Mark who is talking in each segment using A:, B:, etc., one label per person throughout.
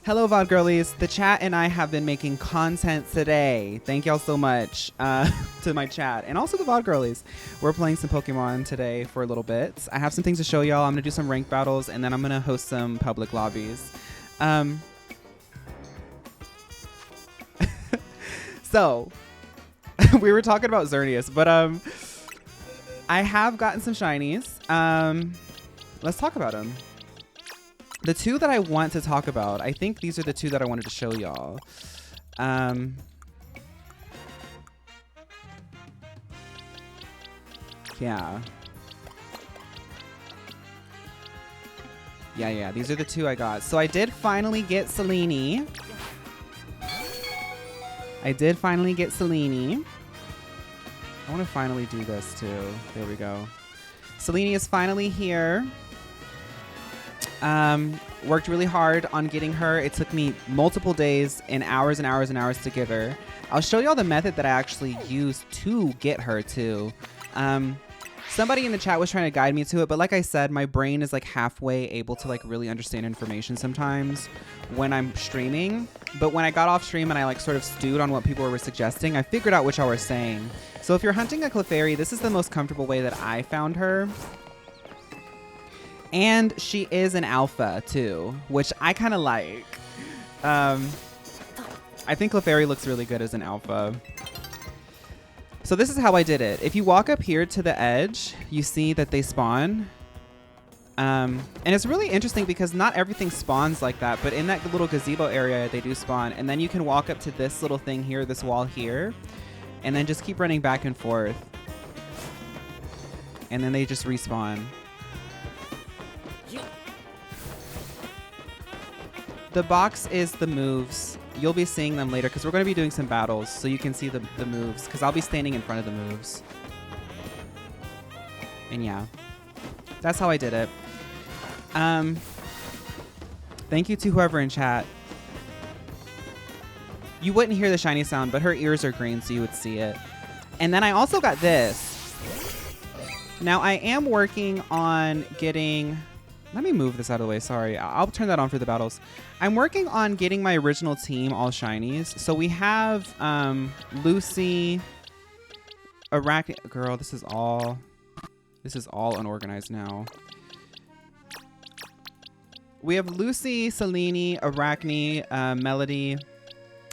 A: Hello, VOD girlies. The chat and I have been making content today. Thank y'all so much to my chat and also the VOD girlies. We're playing some Pokemon today for a little bit. I have some things to show y'all. I'm going to do some ranked battles and then I'm going to host some public lobbies. So, we were talking about Xerneas, but I have gotten some shinies. Let's talk about them. The two that I want to talk about, I think these are the two that I wanted to show y'all. Yeah. Yeah, these are the two I got. So I did finally get Selene. I want to finally do this too. There we go. Selene is finally here. Worked really hard on getting her. It took me multiple days and hours and hours and hours to get her. I'll show y'all the method that I actually used to get her too. Somebody in the chat was trying to guide me to it, but like I said, my brain is like halfway able to like really understand information sometimes when I'm streaming. But when I got off stream and I like sort of stewed on what people were suggesting, I figured out what y'all were saying. So if you're hunting a Clefairy, this is the most comfortable way that I found her. And she is an alpha too, which I kind of like. I think Clefairy looks really good as an alpha. So this is how I did it. If you walk up here to the edge, you see that they spawn. And it's really interesting because not everything spawns like that, but in that little gazebo area, they do spawn. And then you can walk up to this little thing here, this wall here, and then just keep running back and forth. And then they just respawn. The box is the moves. You'll be seeing them later because we're going to be doing some battles so you can see the moves because I'll be standing in front of the moves. And yeah, that's how I did it. Thank you to whoever in chat. You wouldn't hear the shiny sound, but her ears are green so you would see it. And then I also got this. Now I am working on getting... Let me move this out of the way. Sorry. I'll turn that on for the battles. I'm working on getting my original team all shinies. So we have Lucy, Arachne. Girl, this is all unorganized now. We have Lucy, Selene, Arachne, Melody.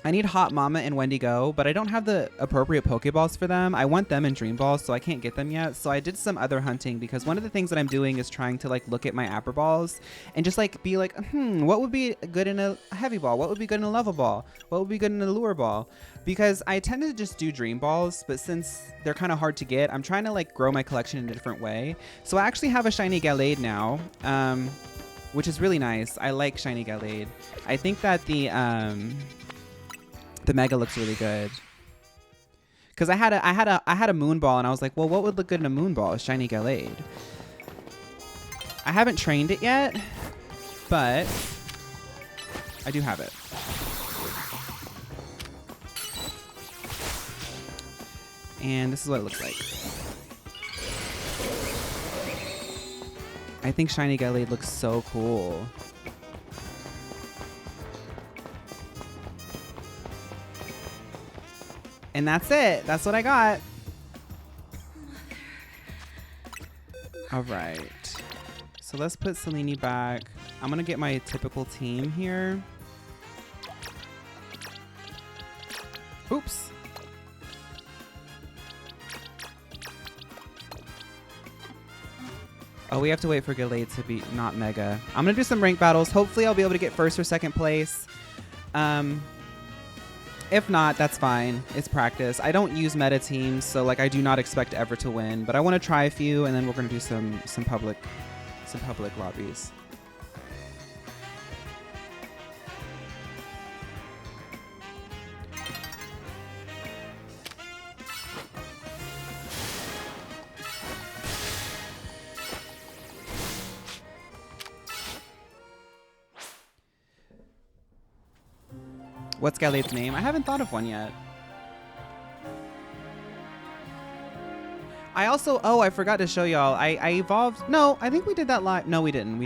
A: I need Hot Mama and Wendigo, but I don't have the appropriate Pokeballs for them. I want them in Dream Balls, so I can't get them yet. So I did some other hunting because one of the things that I'm doing is trying to like look at my Apper Balls and just like be like, what would be good in a Heavy Ball? What would be good in a Level Ball? What would be good in a Lure Ball? Because I tend to just do Dream Balls, but since they're kind of hard to get, I'm trying to like grow my collection in a different way. So I actually have a shiny Gallade now, which is really nice. I like shiny Gallade. I think that the Mega looks really good. Cause I had a Moon Ball and I was like, well, what would look good in a Moon Ball? A shiny Gallade. I haven't trained it yet, but I do have it. And this is what it looks like. I think shiny Gallade looks so cool. And that's it. That's what I got. All right. So let's put Selene back. I'm going to get my typical team here. Oops. Oh, we have to wait for Gallade to be not Mega. I'm going to do some rank battles. Hopefully I'll be able to get first or second place. If not, that's fine. It's practice. I don't use meta teams, so like I do not expect ever to win, but I want to try a few and then we're going to do some public lobbies. What's Gallade's name? I haven't thought of one yet. I also, I forgot to show y'all. I evolved. No, I think we did that live. No, we didn't.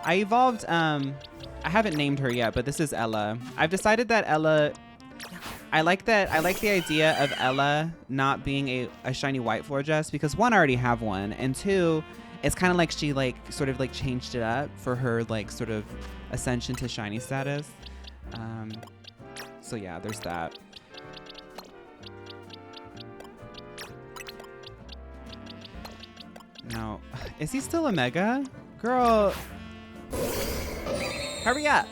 A: I evolved. I I haven't named her yet, but this is Ella. I've decided that Ella, I like the idea of Ella not being a shiny white floor dress because one, I already have one, and two, it's kind of like she like sort of like changed it up for her like sort of ascension to shiny status. So yeah, there's that. Now, is he still a mega? Girl, hurry up.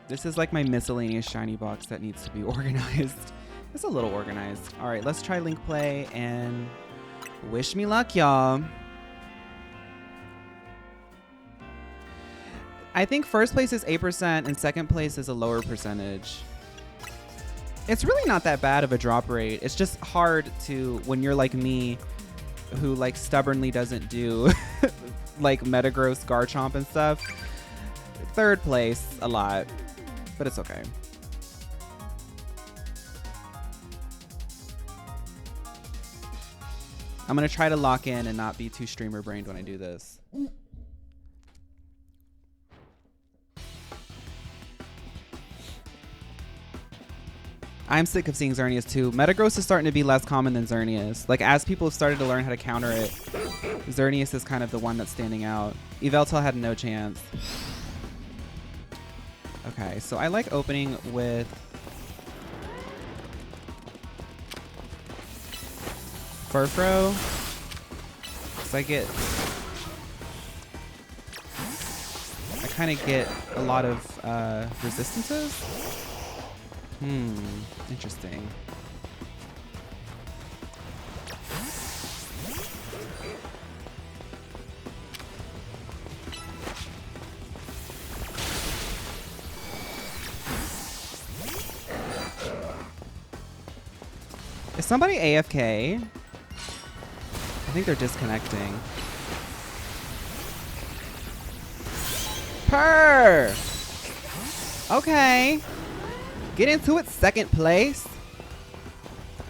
A: This is like my miscellaneous shiny box that needs to be organized. It's a little organized. All right, let's try link play and wish me luck, y'all. I think first place is 8% and second place is a lower percentage. It's really not that bad of a drop rate. It's just hard to, when you're like me, who like stubbornly doesn't do like Metagross, Garchomp and stuff. Third place, a lot, but it's okay. I'm gonna try to lock in and not be too streamer brained when I do this. I'm sick of seeing Xerneas too. Metagross is starting to be less common than Xerneas. Like, as people have started to learn how to counter it, Xerneas is kind of the one that's standing out. Yveltal had no chance. Okay, so I like opening with Furfrou. So I kind of get a lot of resistances. Interesting. Is somebody AFK? I think they're disconnecting. Purr! Okay. Get into it, second place.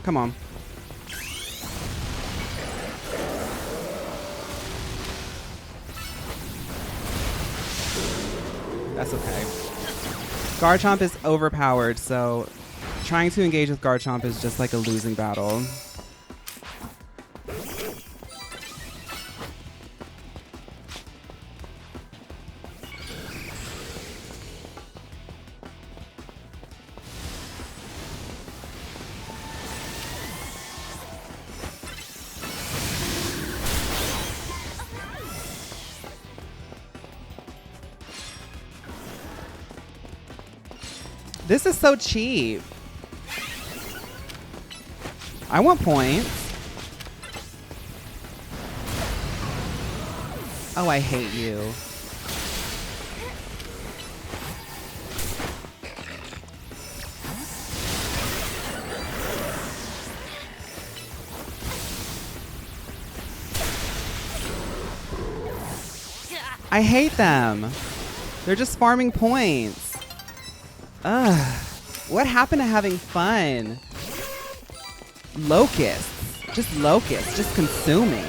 A: Come on. That's okay. Garchomp is overpowered, so trying to engage with Garchomp is just like a losing battle. This is so cheap. I want points. Oh, I hate you. I hate them. They're just farming points. Ugh. What happened to having fun? Locusts. Just consuming.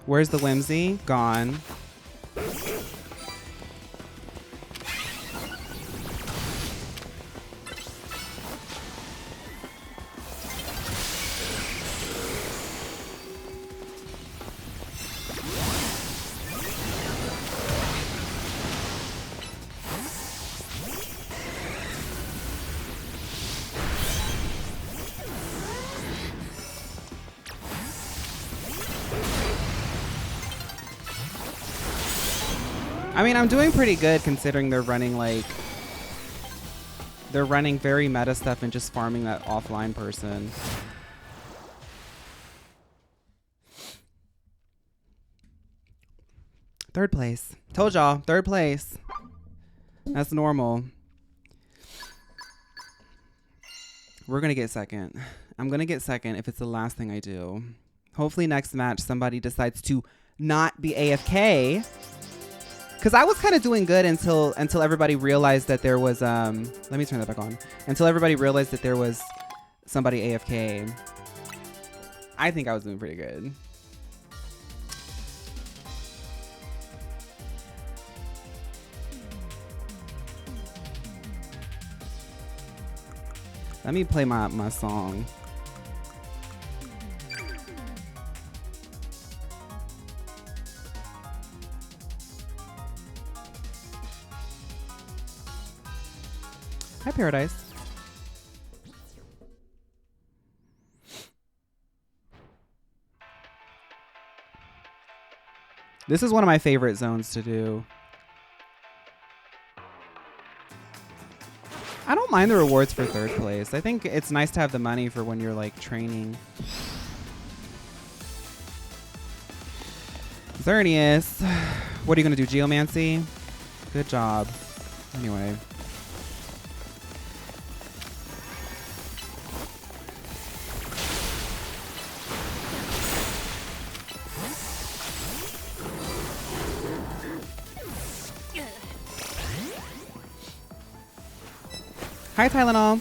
A: Where's the Whimsy? Gone. I mean, I'm doing pretty good considering they're running very meta stuff and just farming that offline person. Third place. Told y'all, third place. That's normal. We're gonna get second. I'm gonna get second if it's the last thing I do. Hopefully next match somebody decides to not be AFK. Because I was kind of doing good until everybody realized that there was let me turn that back on. Until everybody realized that there was somebody AFK. I think I was doing pretty good. Let me play my song. Hi, Paradise. This is one of my favorite zones to do. I don't mind the rewards for third place. I think it's nice to have the money for when you're like training. Xerneas. What are you gonna do, Geomancy? Good job. Anyway. Hi, Tylenol.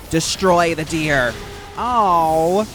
A: Destroy the deer. Oh.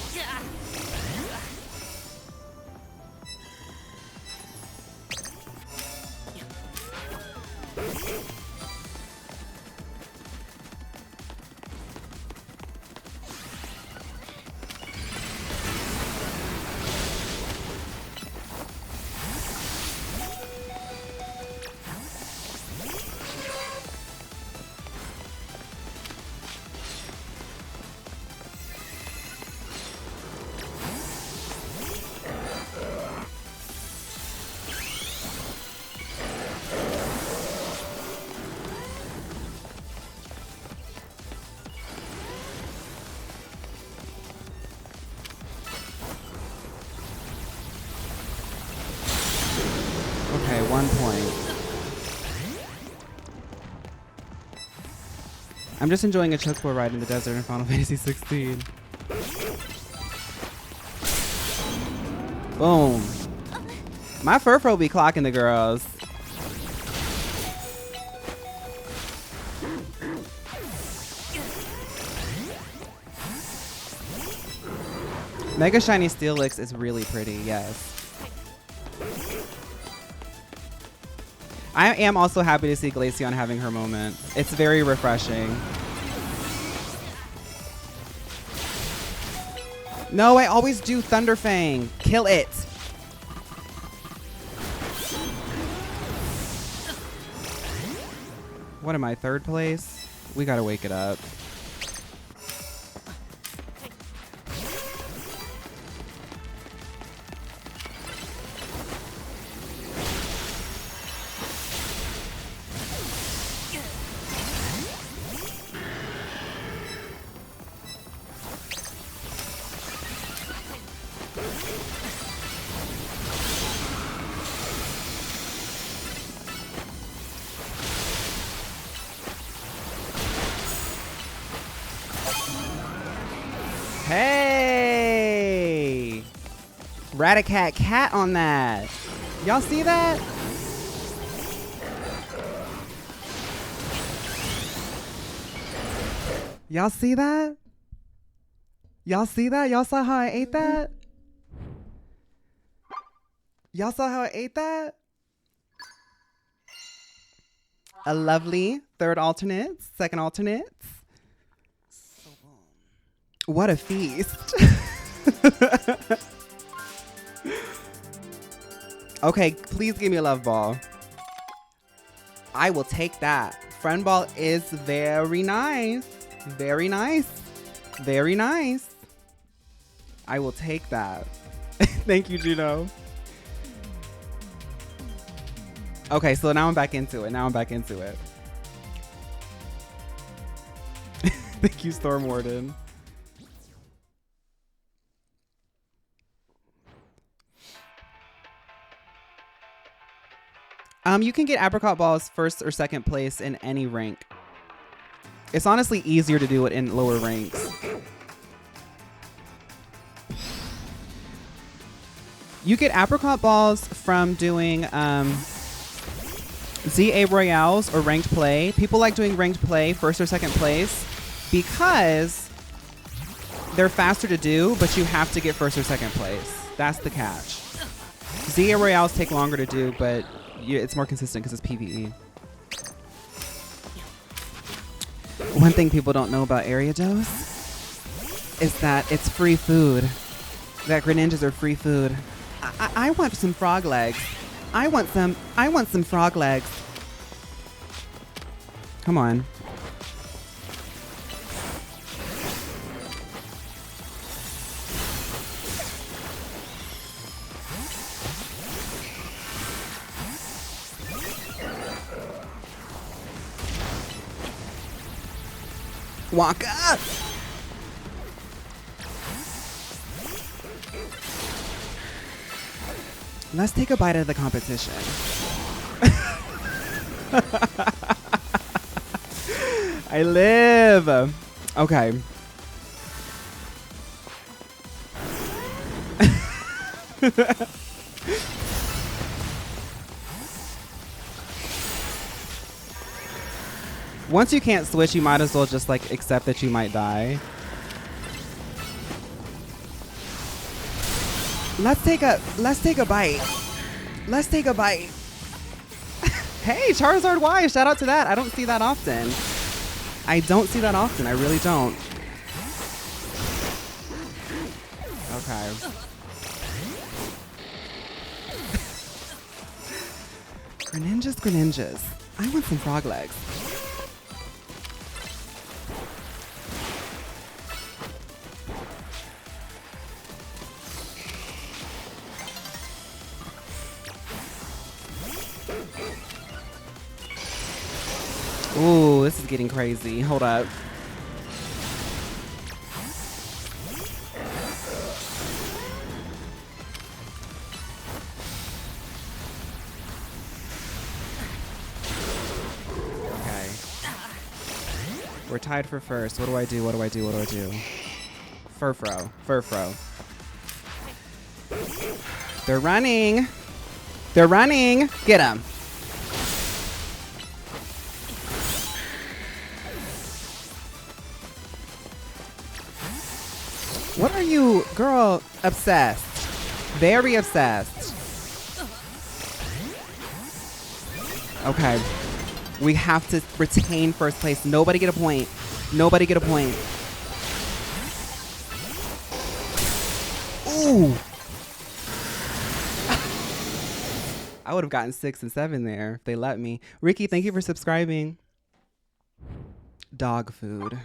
A: Okay, 1 point. I'm just enjoying a chocobo ride in the desert in Final Fantasy 16. Boom. My Furfro be clocking the girls. Mega Shiny Steelix is really pretty, yes. I am also happy to see Glaceon having her moment. It's very refreshing. No, I always do Thunderfang. Kill it. What am I, third place? We gotta wake it up. Hey! Ratacat cat on that. Y'all see that? Y'all see that? Y'all see that? Y'all saw how I ate that? Y'all saw how I ate that? A lovely third alternate, second alternate. What a feast. Okay, please give me a love ball. I will take that. Friend ball is very nice. Very nice. Very nice. I will take that. Thank you, Juno. Okay, so now I'm back into it. Thank you, Storm Warden. You can get apricot balls first or second place in any rank. It's honestly easier to do it in lower ranks. You get apricot balls from doing ZA Royales or ranked play. People like doing ranked play, first or second place, because they're faster to do, but you have to get first or second place. That's the catch. ZA Royales take longer to do, but it's more consistent because it's PvE. One thing people don't know about Area Dose is that it's free food. That Greninjas are free food. I want some frog legs. I want some frog legs. Come on. Walk up. Let's take a bite of the competition. I live. Okay. Once you can't switch, you might as well just like accept that you might die. Let's take a bite. Let's take a bite. Hey, Charizard Y, shout out to that. I don't see that often. I really don't. Okay. Greninjas. I want some frog legs. Ooh, this is getting crazy. Hold up. Okay. We're tied for first. What do I do? Furfro. They're running. Get him. What are you, girl, obsessed? Very obsessed. Okay. We have to retain first place. Nobody get a point. Ooh. I would have gotten 6 and 7 there if they let me. Ricky, thank you for subscribing. Dog food.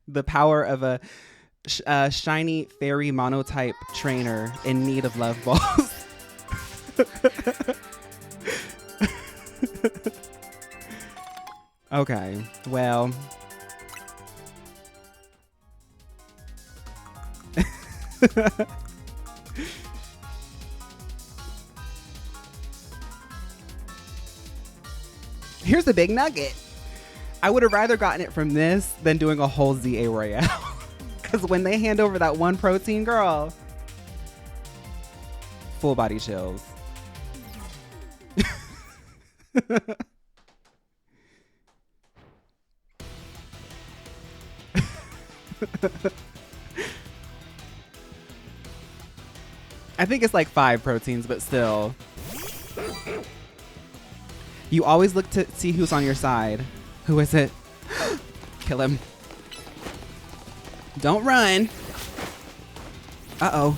A: The power of a shiny fairy monotype trainer in need of love balls. Okay, well. Here's the big nugget. I would have rather gotten it from this than doing a whole ZA Royale. Because when they hand over that one protein, girl, full body chills. I think it's like 5 proteins, but still. You always look to see who's on your side. Who is it? Kill him. Don't run. Uh-oh.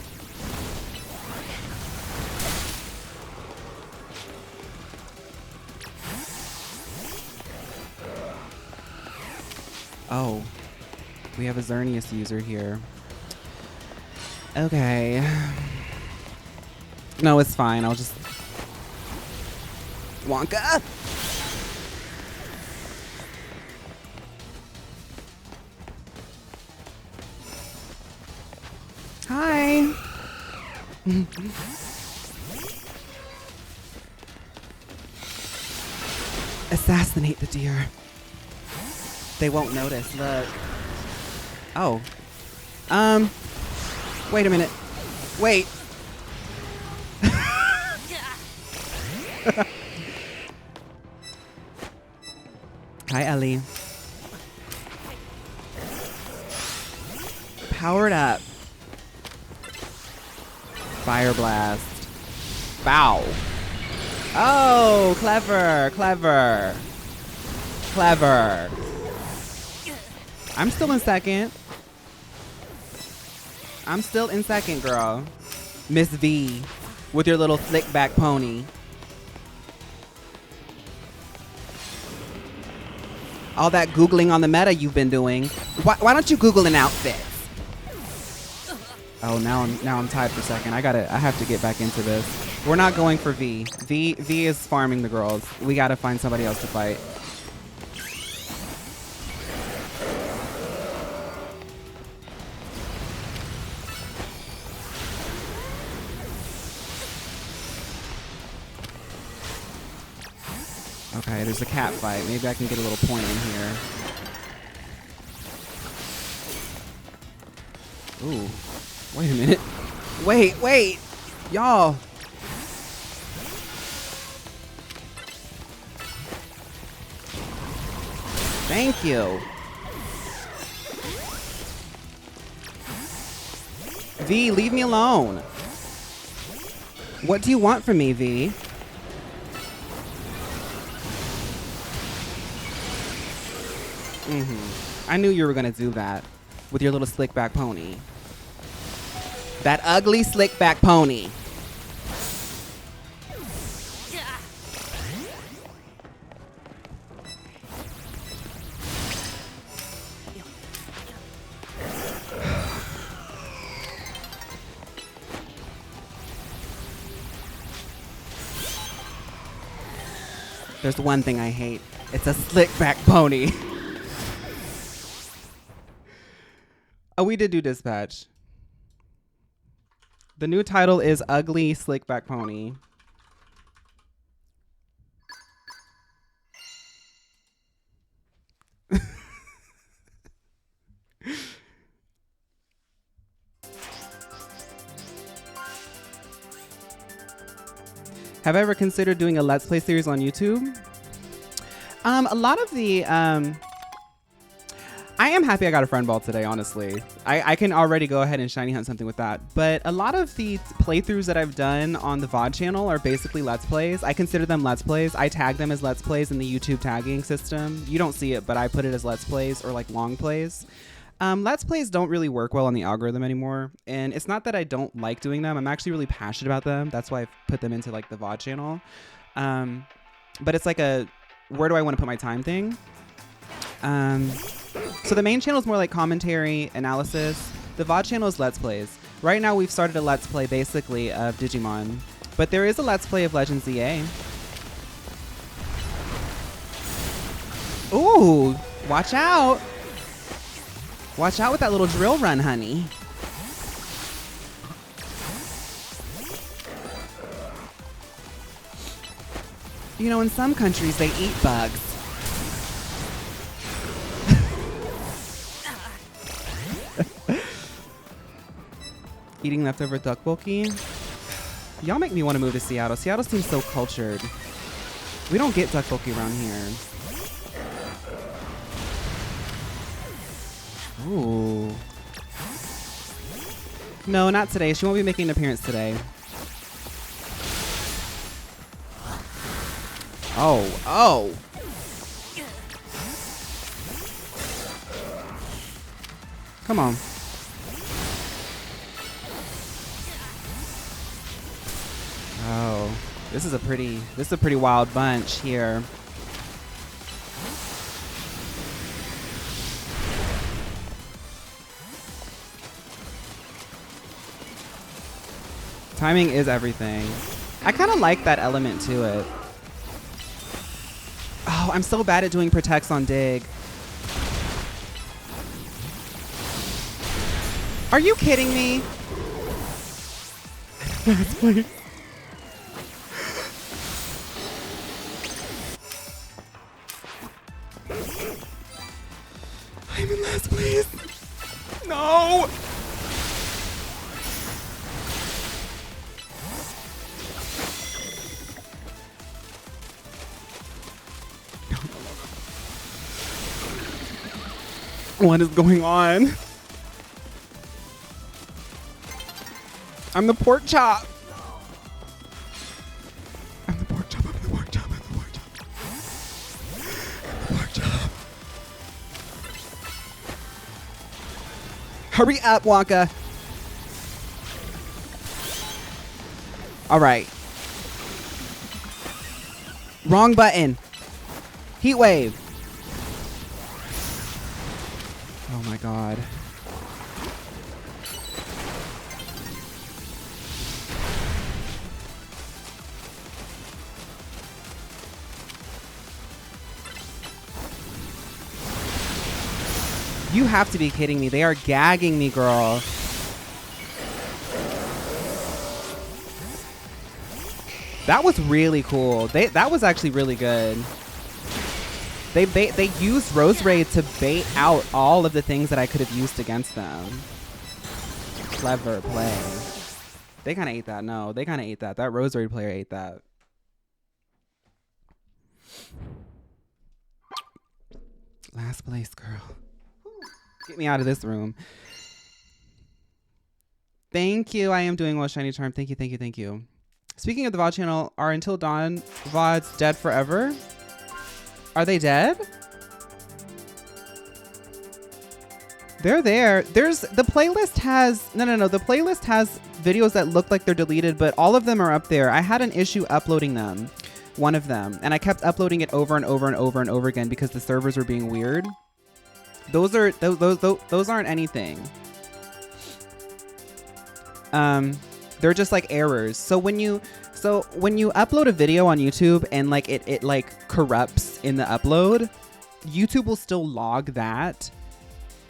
A: Oh. We have a Xerneas user here. Okay. No, it's fine. I'll just... Wonka! Hi. Assassinate the deer. They won't notice. Look. Oh. Wait a minute. Wait. Hi, Ellie. Powered up. Fire blast. Bow. Oh, clever, clever. Clever. I'm still in second. I'm still in second, girl. Miss V with your little slick back pony. All that Googling on the meta you've been doing. Why don't you Google an outfit? Oh, now I'm tied for second. I have to get back into this. We're not going for V. V is farming the girls. We gotta find somebody else to fight. Okay, there's a cat fight. Maybe I can get a little point in here. Ooh. Wait a minute. Wait. Y'all. Thank you. V, leave me alone. What do you want from me, V? I knew you were gonna do that with your little slick back pony. That ugly slick back pony. There's one thing I hate. It's a slick back pony. Oh, we did do dispatch. The new title is Ugly Slick Back Pony. Have I ever considered doing a Let's Play series on YouTube? A lot of the... I am happy I got a friend ball today, honestly. I can already go ahead and shiny hunt something with that. But a lot of the playthroughs that I've done on the VOD channel are basically Let's Plays. I consider them Let's Plays. I tag them as Let's Plays in the YouTube tagging system. You don't see it, but I put it as Let's Plays or like long plays. Let's Plays don't really work well on the algorithm anymore. And it's not that I don't like doing them. I'm actually really passionate about them. That's why I've put them into like the VOD channel. But it's like a, where do I want to put my time thing? So the main channel is more like commentary, analysis. The VOD channel is Let's Plays. Right now we've started a Let's Play basically of Digimon. But there is a Let's Play of Legendza. Ooh, watch out. Watch out with that little drill run, honey. You know, in some countries they eat bugs. Eating leftover tteokbokki. Y'all make me want to move to Seattle. Seattle seems so cultured. We don't get tteokbokki around here. Ooh. No, not today. She won't be making an appearance today. Oh. Come on. Oh, this is a pretty wild bunch here. Timing is everything. I kind of like that element to it. Oh, I'm so bad at doing protects on dig. Are you kidding me? Yes, please. I'm in last place. No. What is going on? I'm the pork chop. I'm the pork chop. I'm the pork chop. I'm the pork chop. I'm the pork chop. Hurry up, Wonka. All right. Wrong button. Heat wave. Oh my god. You have to be kidding me. They are gagging me, girl. That was really cool. That was actually really good. They used Rose Raid to bait out all of the things that I could have used against them. Clever play. They kind of ate that. No, they kind of ate that. That Rose Raid player ate that. Last place, girl. Get me out of this room. Thank you. I am doing well, Shiny Charm. Thank you, thank you, thank you. Speaking of the VOD channel, are Until Dawn VODs dead forever? Are they dead? They're there. There's the playlist has no. The playlist has videos that look like they're deleted, but all of them are up there. I had an issue uploading them, one of them, and I kept uploading it over and over and over and over again because the servers were being weird. Those aren't anything. They're just like errors. So when you upload a video on YouTube and like it like corrupts in the upload, YouTube will still log that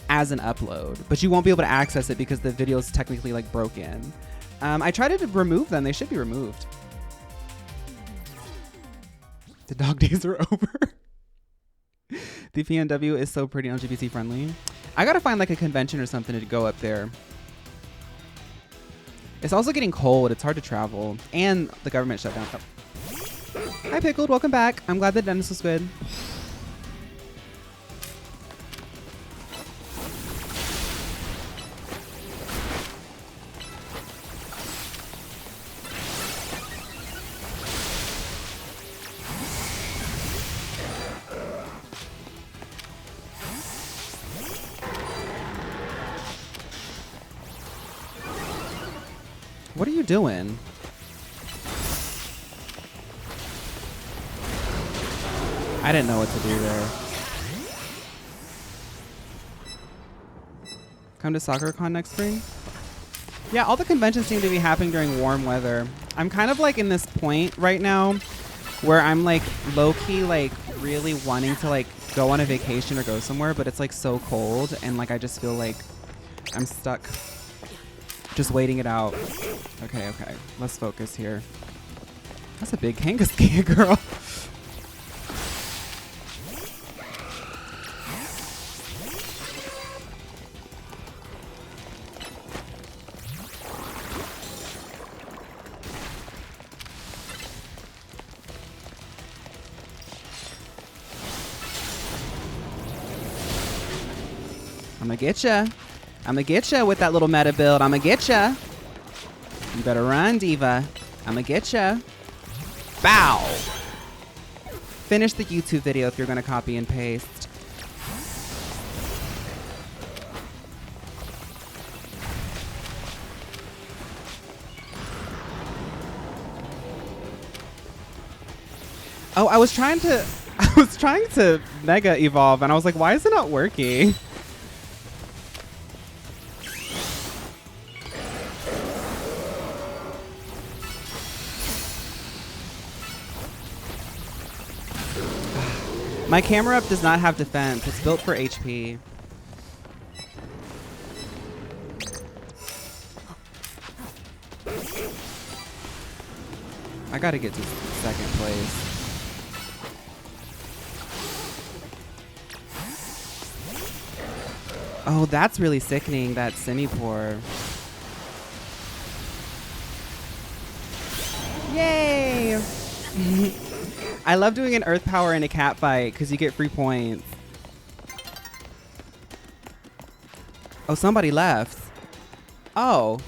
A: as an upload, but you won't be able to access it because the video is technically like broken. I tried to remove them. They should be removed. The dog days are over. The PNW is so pretty LGBT friendly. I gotta find like a convention or something to go up there. It's also getting cold. It's hard to travel. And the government shut down. Oh. Hi, Pickled. Welcome back. I'm glad that Dennis was good. What are you doing? I didn't know what to do there. Come to SoccerCon next spring? Yeah, all the conventions seem to be happening during warm weather. I'm kind of like in this point right now where I'm like low-key like really wanting to like go on a vacation or go somewhere, but it's like so cold and like I just feel like I'm stuck just waiting it out. Okay, let's focus here. That's a big Kangaskhan, girl. I'ma get ya. I'ma get ya with that little meta build. I'ma get ya. You better run, Diva. I'ma get ya. Bow. Finish the YouTube video if you're gonna copy and paste. Oh, I was trying to mega evolve and I was like, why is it not working? My camera up does not have defense. It's built for HP. I gotta get to second place. Oh, that's really sickening, that semi-pour. Yay! I love doing an earth power in a cat fight because you get free points. Oh, somebody left. Oh.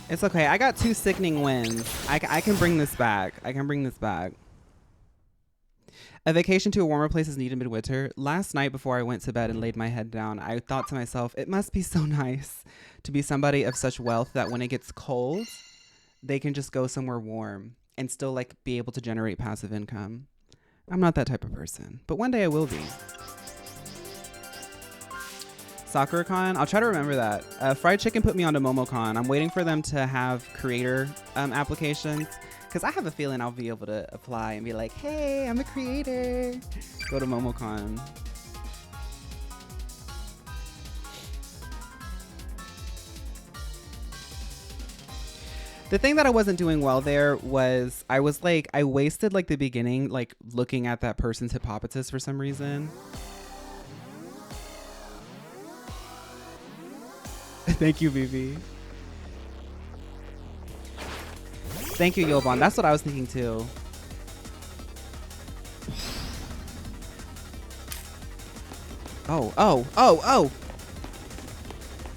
A: It's okay. I got 2 sickening wins. I can bring this back. I can bring this back. A vacation to a warmer place is needed midwinter. Last night before I went to bed and laid my head down, I thought to myself, it must be so nice to be somebody of such wealth that when it gets cold, they can just go somewhere warm and still like be able to generate passive income. I'm not that type of person, but one day I will be. SakuraCon, I'll try to remember that. Fried Chicken put me onto MomoCon. I'm waiting for them to have creator applications because I have a feeling I'll be able to apply and be like, hey, I'm a creator. Go to MomoCon. The thing that I wasn't doing well there was I wasted like the beginning like looking at that person's hippopotamus for some reason. Thank you, Vivi. Thank you, Yobon. That's what I was thinking too. Oh, oh, oh, oh.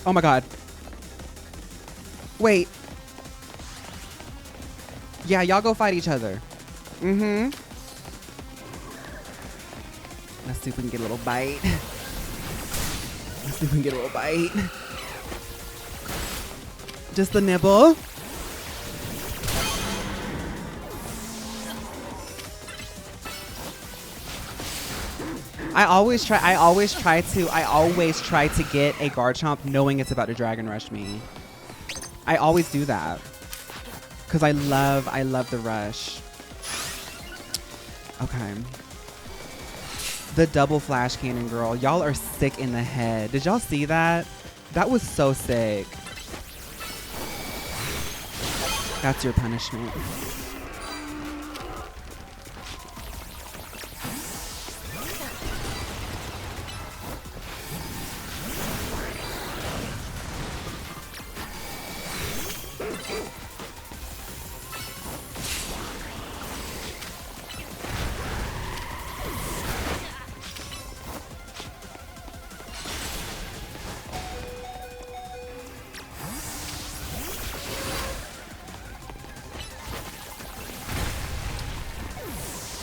A: Oh my God. Wait. Yeah, y'all go fight each other. Mm-hmm. Let's see if we can get a little bite. Let's see if we can get a little bite. Just the nibble. I always try to get a Garchomp knowing it's about to Dragon Rush me. I always do that. Cause I love the rush. Okay. The double flash cannon, girl. Y'all are sick in the head. Did y'all see that? That was so sick. That's your punishment.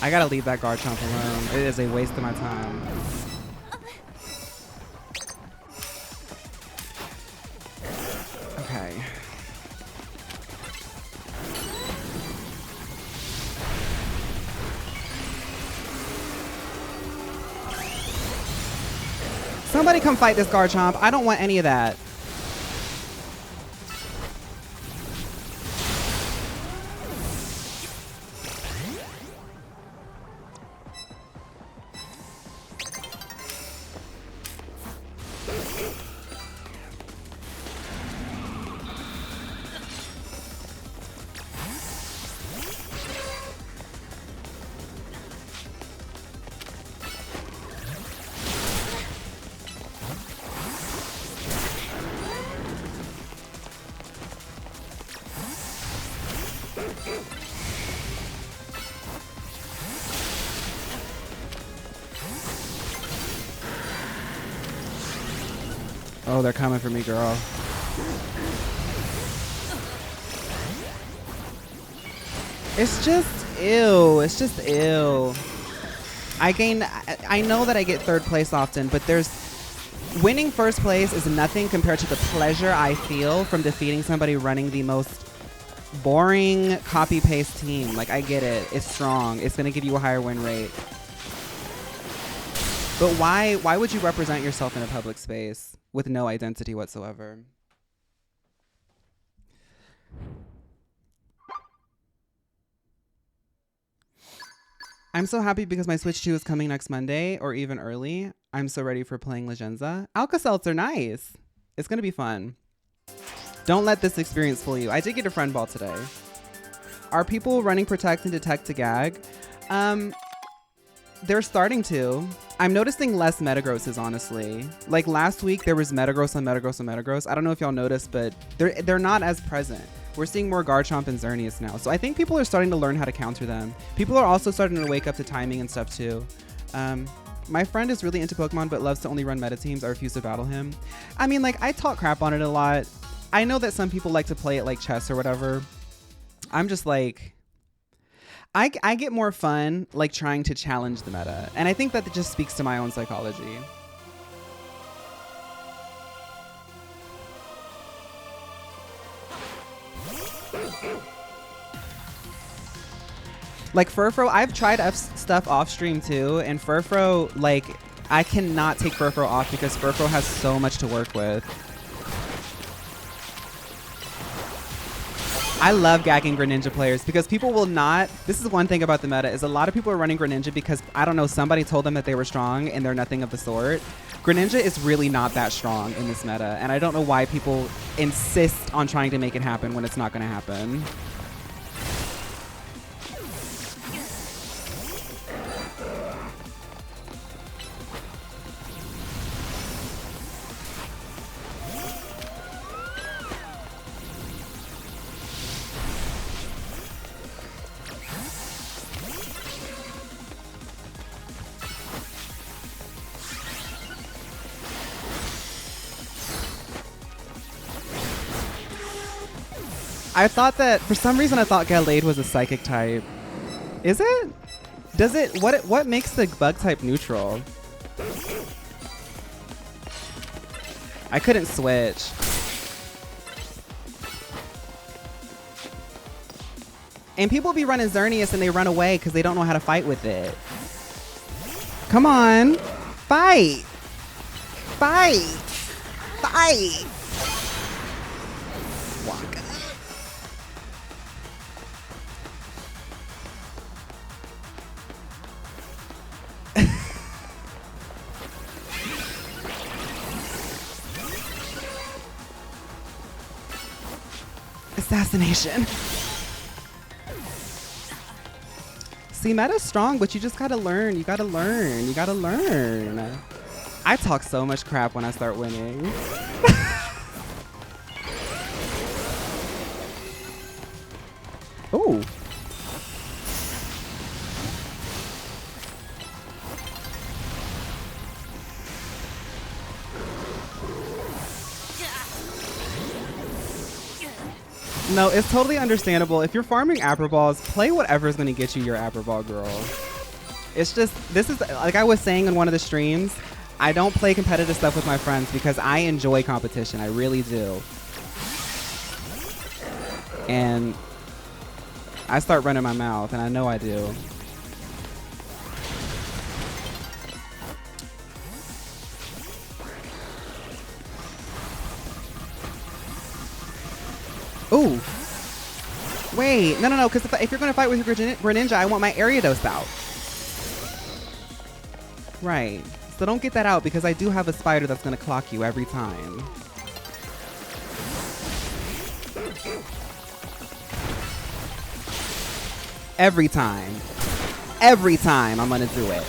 A: I gotta leave that Garchomp alone. It is a waste of my time. Okay. Somebody come fight this Garchomp. I don't want any of that. Oh, they're coming for me, girl. It's just ew. It's just ew. I know that I get third place often, but winning first place is nothing compared to the pleasure I feel from defeating somebody running the most boring copy-paste team. Like, I get it. It's strong. It's going to give you a higher win rate. But why would you represent yourself in a public space with no identity whatsoever? I'm so happy because my Switch 2 is coming next Monday or even early. I'm so ready for playing Legendza. Alka-Seltz are nice. It's going to be fun. Don't let this experience fool you. I did get a friend ball today. Are people running Protect and Detect to gag? They're starting to. I'm noticing less Metagrosses, honestly. Like last week, there was Metagross on Metagross on Metagross. I don't know if y'all noticed, but they're not as present. We're seeing more Garchomp and Xerneas now. So I think people are starting to learn how to counter them. People are also starting to wake up to timing and stuff too. My friend is really into Pokemon, but loves to only run meta teams. I refuse to battle him. I mean, like, I talk crap on it a lot. I know that some people like to play it like chess or whatever. I'm just like, I get more fun like trying to challenge the meta. And I think that just speaks to my own psychology. Like Furfro, I've tried stuff off stream too, and Furfro, like, I cannot take Furfro off because Furfro has so much to work with. I love gagging Greninja players because people will not, this is one thing about the meta, is a lot of people are running Greninja because, I don't know, somebody told them that they were strong and they're nothing of the sort. Greninja is really not that strong in this meta, and I don't know why people insist on trying to make it happen when it's not going to happen. I thought that, for some reason, I thought Gallade was a psychic type. Is it? Does it, what makes the bug type neutral? I couldn't switch. And people be running Xerneas and they run away because they don't know how to fight with it. Come on. Fight. Fight. Fight. Waka. Assassination. See, meta's strong, but you just gotta learn. You gotta learn. You gotta learn. I talk so much crap when I start winning. Ooh. No, it's totally understandable. If you're farming Apper Balls, play whatever's going to get you your Apper Ball, girl. It's just, this is, like I was saying in one of the streams, I don't play competitive stuff with my friends because I enjoy competition. I really do. And I start running my mouth, and I know I do. Ooh. Wait, no, because if you're going to fight with your Greninja, I want my Ariados out. Right. So don't get that out because I do have a spider that's going to clock you every time. Every time. Every time I'm going to do it.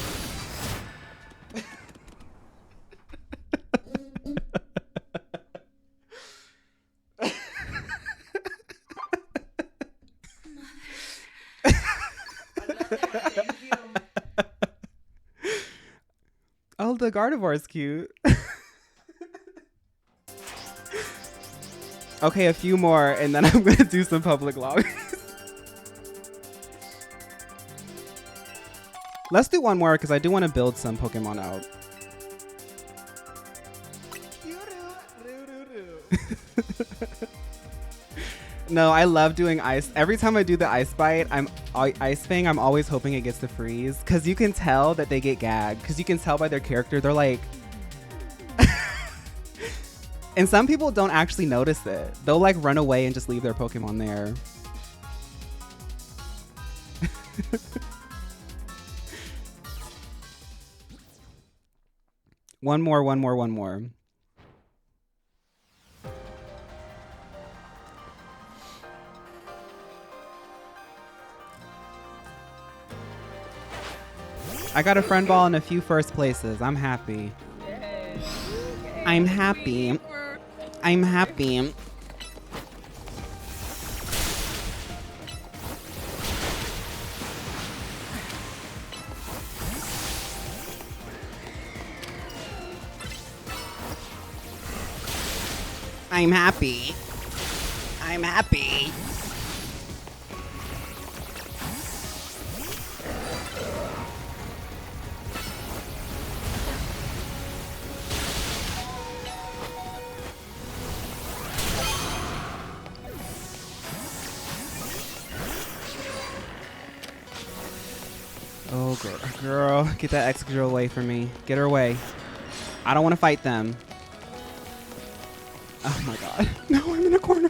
A: Oh, the Gardevoir is cute. Okay, a few more, and then I'm going to do some public logs. Let's do one more, because I do want to build some Pokemon out. No, I love doing ice. Every time I do the ice bite, Ice Fang, I'm always hoping it gets to freeze. Because you can tell that they get gagged. Because you can tell by their character. They're like... And some people don't actually notice it. They'll like run away and just leave their Pokemon there. One more, one more, one more. I got a friend ball and a few first places. I'm happy.
B: Yay.
A: I'm happy. I'm happy. I'm happy. I'm happy. Oh, girl, get that X-Girl away from me. Get her away. I don't want to fight them. Oh my god. No, I'm in a corner.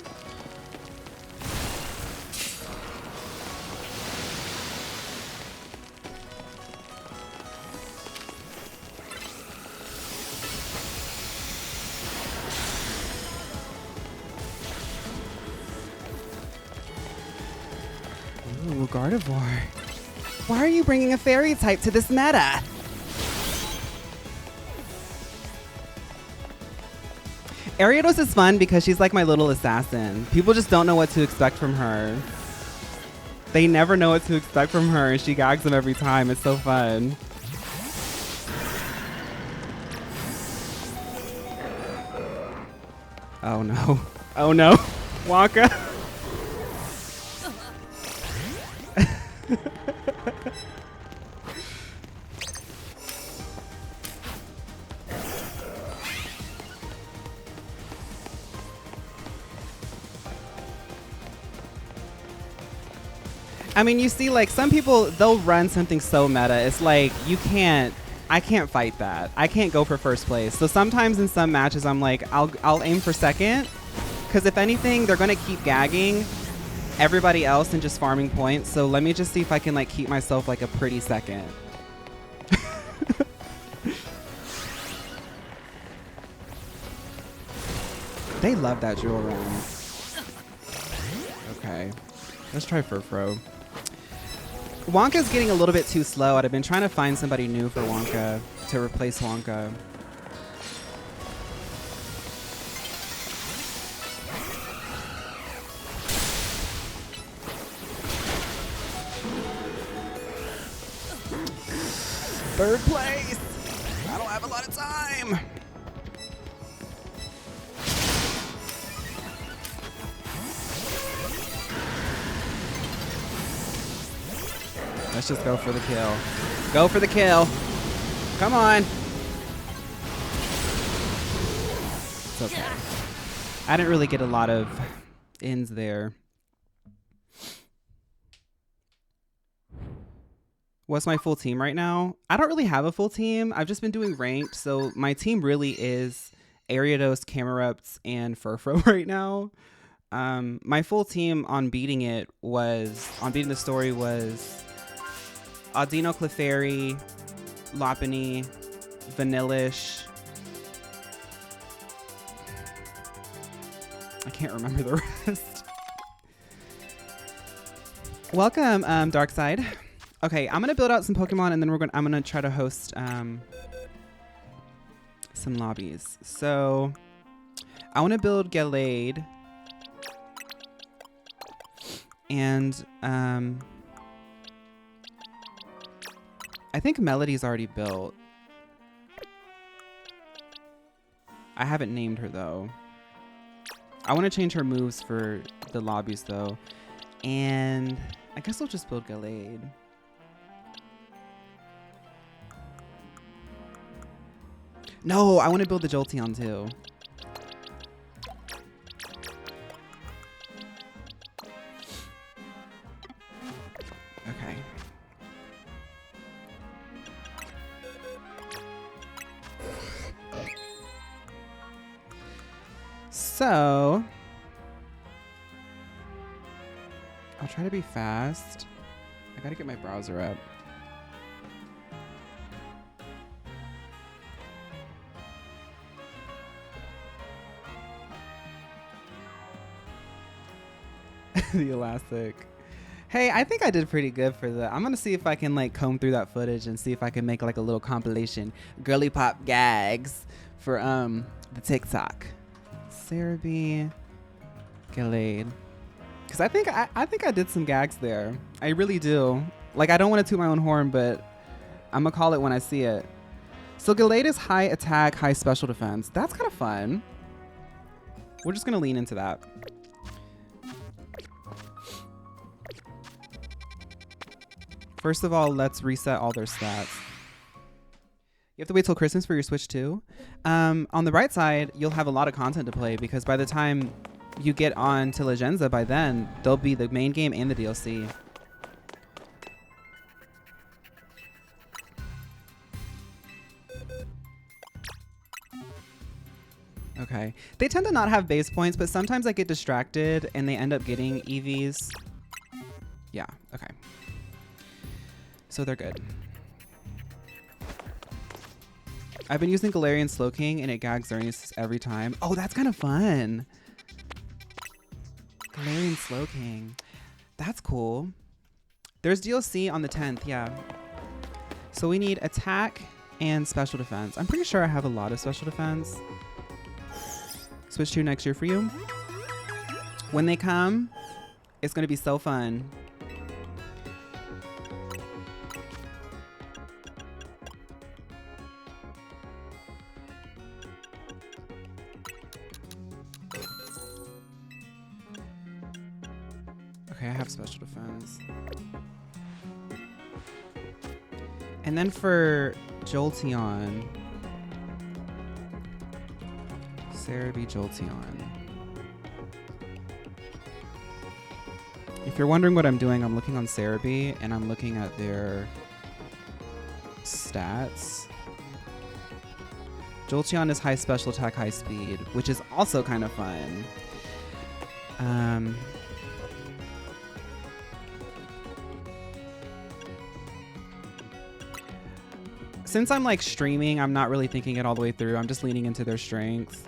A: Ooh, Gardevoir. Why are you bringing a fairy type to this meta? Ariados is fun because she's like my little assassin. People just don't know what to expect from her. They never know what to expect from her, and she gags them every time. It's so fun. Oh no. Oh no. Wonka. I mean, you see, like, some people, they'll run something so meta. It's like, I can't fight that. I can't go for first place. So sometimes in some matches, I'm like, I'll aim for second. Because if anything, they're going to keep gagging everybody else and just farming points. So let me just see if I can, like, keep myself, like, a pretty second. They love that jewel room. Okay. Let's try Furfro. Wonka's getting a little bit too slow. I've been trying to find somebody new for Wonka to replace Wonka. Third place. I don't have a lot of time. Let's just go for the kill. Go for the kill. Come on. It's okay. I didn't really get a lot of ins there. What's my full team right now? I don't really have a full team. I've just been doing ranked. So my team really is Ariados, Camerupts, and Furfro right now. My full team on beating the story was Audino, Clefairy, Lopunny, Vanillish. I can't remember the rest. Welcome, Darkside. Okay, I'm gonna build out some Pokemon, and then I'm gonna try to host some lobbies. So I want to build Gallade, and I think Melody's already built. I haven't named her though. I want to change her moves for the lobbies though. And I guess I'll just build Gallade. No, I want to build the Jolteon too. Okay. So I'll try to be fast. I gotta get my browser up. the elastic. Hey, I think I did pretty good for that. I'm gonna see if I can like comb through that footage and see if I can make like a little compilation girly pop gags for the TikTok. Cerebi, Gallade. Cause I think I did some gags there. I really do. Like I don't want to toot my own horn, but I'm gonna call it when I see it. So Gallade is high attack, high special defense. That's kind of fun. We're just gonna lean into that. First of all, let's reset all their stats. You have to wait till Christmas for your Switch too. On the bright side, you'll have a lot of content to play because by the time you get on to Legendza, by then, there'll be the main game and the DLC. Okay. They tend to not have base points, but sometimes I get distracted and they end up getting EVs. Yeah, okay. So they're good. I've been using Galarian Slowking and it gags Xerneas every time. Oh, that's kind of fun. Galarian Slowking. That's cool. There's DLC on the 10th, yeah. So we need attack and special defense. I'm pretty sure I have a lot of special defense. Switch 2 next year for you. When they come, it's going to be so fun. Okay, I have special defense. And then for Jolteon, Cerebi Jolteon. If you're wondering what I'm doing, I'm looking on Cerebi and I'm looking at their stats. Jolteon is high special attack, high speed, which is also kind of fun. Since I'm like streaming, I'm not really thinking it all the way through. I'm just leaning into their strengths.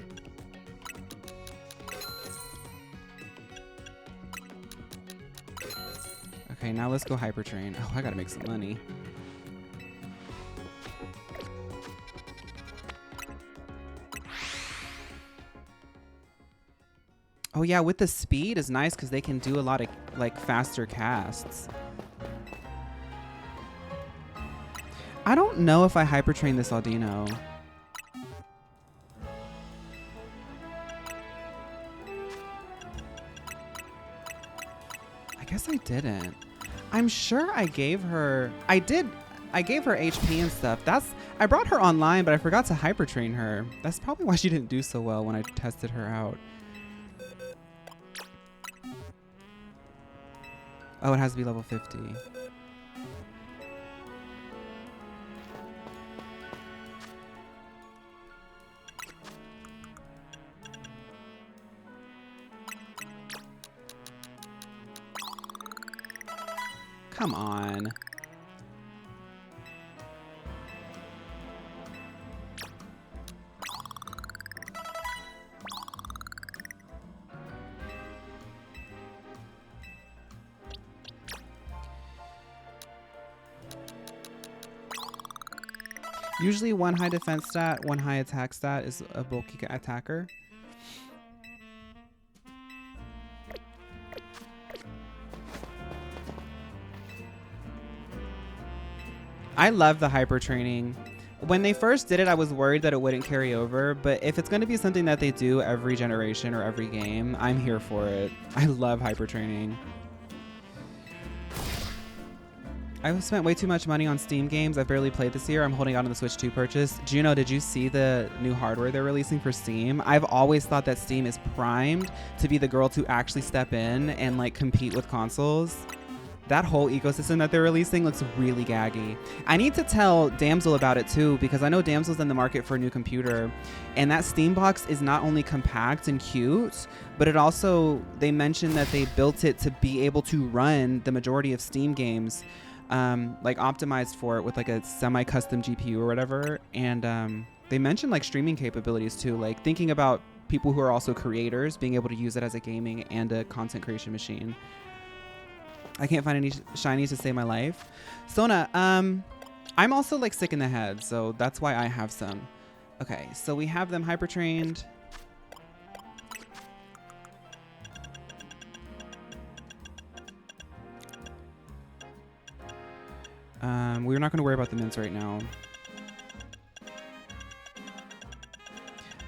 A: Okay, now let's go Hyper Train. Oh, I gotta make some money. Oh yeah, with the speed is nice because they can do a lot of like faster casts. I don't know if I Hyper Train this Audino. I guess I didn't. I'm sure I gave her... I gave her HP and stuff. I brought her online, but I forgot to Hyper Train her. That's probably why she didn't do so well when I tested her out. Oh, it has to be level 50. Come on. Usually one high defense stat, one high attack stat is a bulky attacker. I love the hyper training. When they first did it, I was worried that it wouldn't carry over, but if it's going to be something that they do every generation or every game, I'm here for it. I love hyper training. I've spent way too much money on Steam games I've barely played this year. I'm holding out on the Switch 2 purchase. Juno, did you see the new hardware they're releasing for Steam? I've always thought that Steam is primed to be the girl to actually step in and like compete with consoles. That whole ecosystem that they're releasing looks really gaggy. I need to tell Damsel about it too, because I know Damsel's in the market for a new computer, and that Steam box is not only compact and cute, but it also, they mentioned that they built it to be able to run the majority of Steam games, like optimized for it with like a semi-custom GPU or whatever. And they mentioned like streaming capabilities too, like thinking about people who are also creators being able to use it as a gaming and a content creation machine. I can't find any shinies to save my life. Sona, I'm also like sick in the head, so that's why I have some. Okay, so we have them hyper trained. We're not going to worry about the mints right now.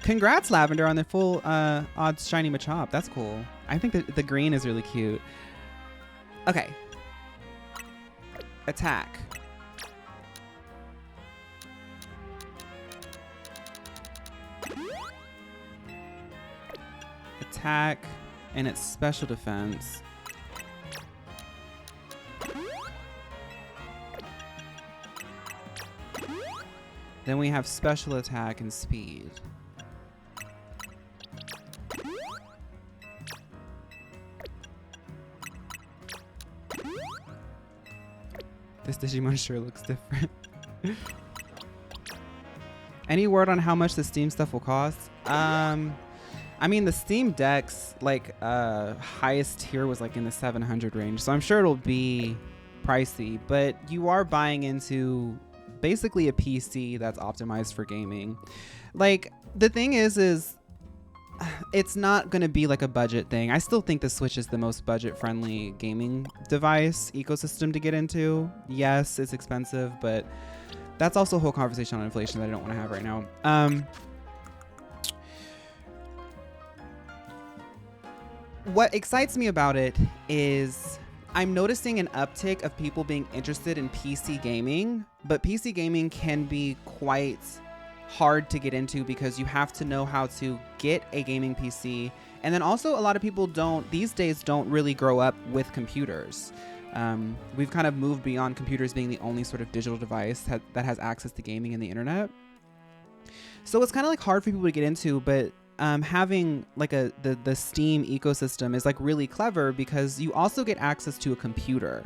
A: Congrats, Lavender, on the full odds shiny Machop. That's cool. I think that the green is really cute. Okay. Attack. Attack, and it's special defense. Then we have special attack and speed. This Digimon sure looks different. Any word on how much the Steam stuff will cost? I mean, the Steam Deck's like highest tier was like in the 700 range, so I'm sure it'll be pricey, but you are buying into basically a PC that's optimized for gaming. Like, the thing is it's not going to be like a budget thing. I still think the Switch is the most budget-friendly gaming device ecosystem to get into. Yes, it's expensive, but that's also a whole conversation on inflation that I don't want to have right now. What excites me about it is I'm noticing an uptick of people being interested in PC gaming, but PC gaming can be quite hard to get into because you have to know how to get a gaming PC. And then also a lot of people these days don't really grow up with computers. We've kind of moved beyond computers being the only sort of digital device that has access to gaming and the internet. So it's kind of like hard for people to get into, but having like the Steam ecosystem is like really clever because you also get access to a computer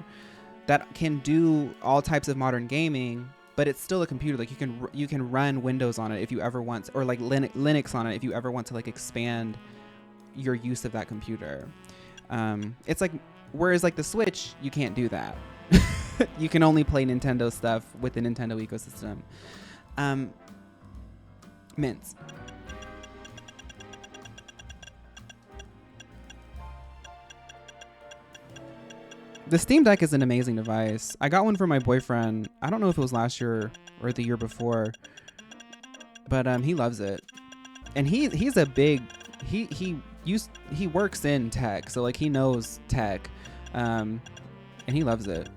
A: that can do all types of modern gaming, but it's still a computer. Like you can run Windows on it if you ever want, or like Linux on it if you ever want to like expand your use of that computer. It's like, whereas like the Switch, you can't do that. You can only play Nintendo stuff with the Nintendo ecosystem. Mints. The Steam Deck is an amazing device. I got one for my boyfriend. I don't know if it was last year or the year before, but he loves it. And he's a big he works in tech, so like he knows tech, and he loves it.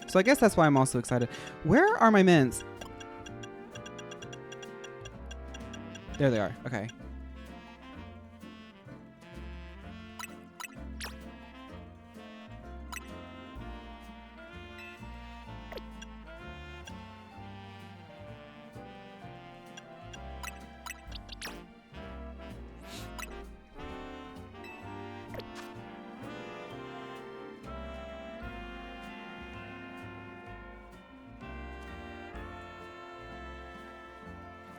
A: So I guess that's why I'm also excited. Where are my mints? There they are. Okay.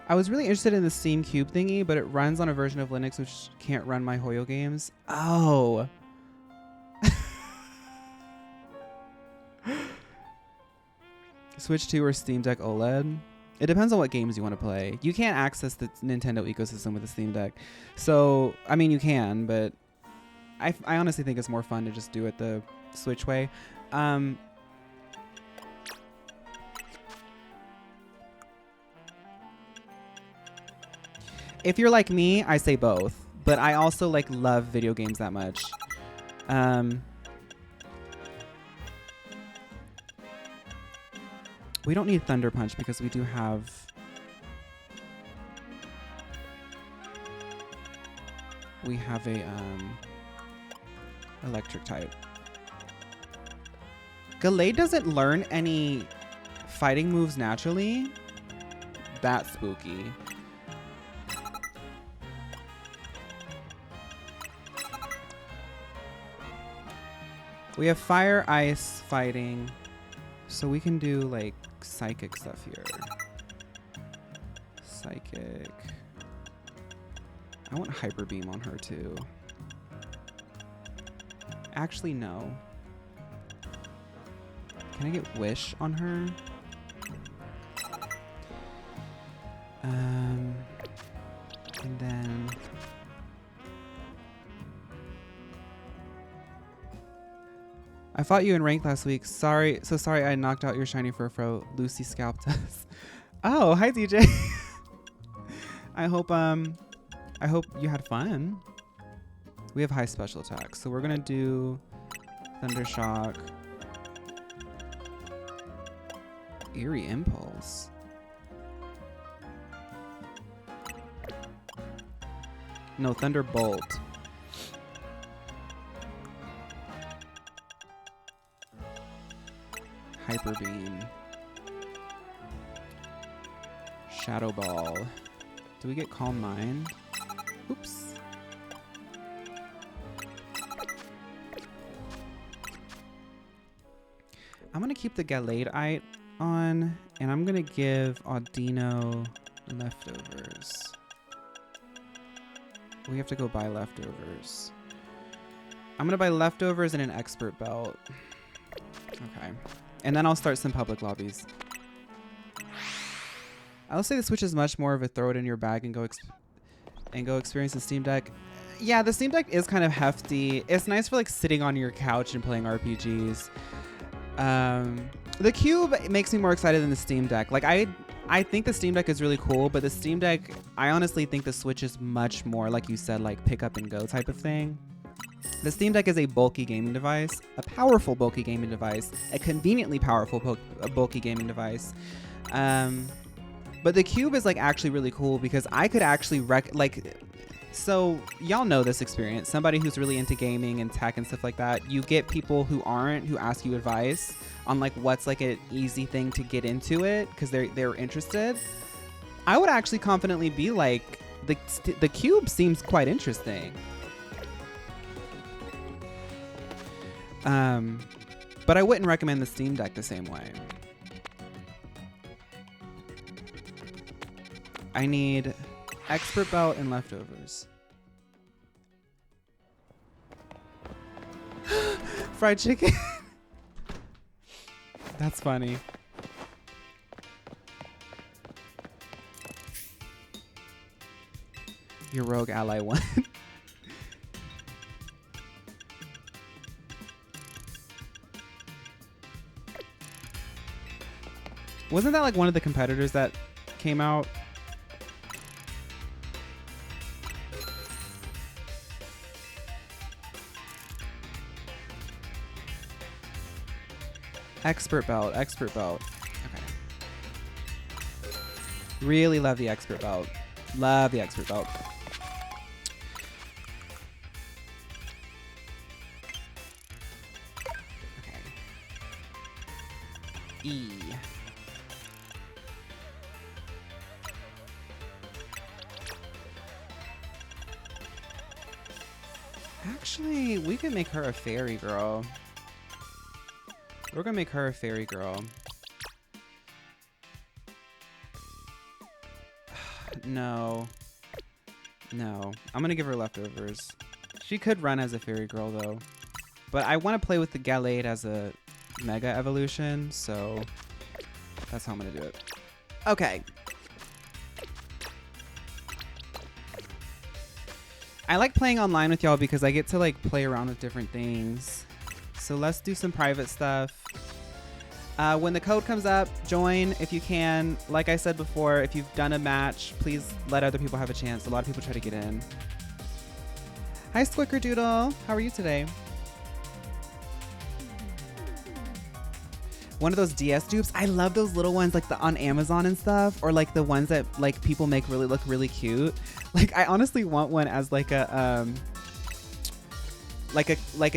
A: I was really interested in the Steam Cube thingy, but it runs on a version of Linux which can't run my Hoyo games. Oh. Switch 2 or Steam Deck OLED? It depends on what games you want to play. You can't access the Nintendo ecosystem with the Steam Deck. So, I mean, you can, but I honestly think it's more fun to just do it the Switch way. If you're like me, I say both, but I also like love video games that much. We don't need Thunder Punch because we do have a electric type. Gallade doesn't learn any fighting moves naturally. That's spooky. We have fire, ice, fighting, so we can do like psychic stuff here. Psychic. I want Hyper Beam on her too. Actually, no. Can I get Wish on her? And then I fought you in ranked last week. Sorry I knocked out your shiny Furfro. Lucy scalped us. Oh, hi DJ. I hope you had fun. We have high special attacks, so we're gonna do Thunder Shock. Eerie Impulse. No, Thunderbolt. Hyper Beam. Shadow Ball. Do we get Calm Mind? Oops. I'm gonna keep the Galadeite on, and I'm gonna give Audino Leftovers. We have to go buy Leftovers. I'm gonna buy Leftovers and an Expert Belt. Okay. And then I'll start some public lobbies. I'll say the Switch is much more of a throw it in your bag and go experience the Steam Deck. Yeah, the Steam Deck is kind of hefty. It's nice for like sitting on your couch and playing RPGs. The Cube makes me more excited than the Steam Deck. Like I think the Steam Deck is really cool, but the Steam Deck, I honestly think the Switch is much more, like you said, like pick up and go type of thing. The Steam Deck is a bulky gaming device, a powerful bulky gaming device, a conveniently powerful bulky gaming device. But the Cube is like actually really cool because I could actually so y'all know this experience. Somebody who's really into gaming and tech and stuff like that, you get people who aren't, who ask you advice on like what's like an easy thing to get into it because they're interested. I would actually confidently be like, the Cube seems quite interesting. But I wouldn't recommend the Steam Deck the same way. I need Expert Belt and Leftovers. Fried chicken. That's funny. Your rogue ally won. Wasn't that like one of the competitors that came out? Expert Belt, Expert Belt. Okay. Really love the Expert Belt. Love the Expert Belt. Okay. E. Actually, we could make her a fairy girl. We're gonna make her a fairy girl. No. No. I'm gonna give her Leftovers. She could run as a fairy girl though. But I want to play with the Gallade as a mega evolution, so that's how I'm gonna do it. Okay. I like playing online with y'all because I get to like play around with different things. So let's do some private stuff. When the code comes up, join if you can. Like I said before, if you've done a match, please let other people have a chance. A lot of people try to get in. Hi, Squickerdoodle. How are you today? One of those DS dupes. I love those little ones like the on Amazon and stuff, or like the ones that like people make really look really cute. Like I honestly want one as like a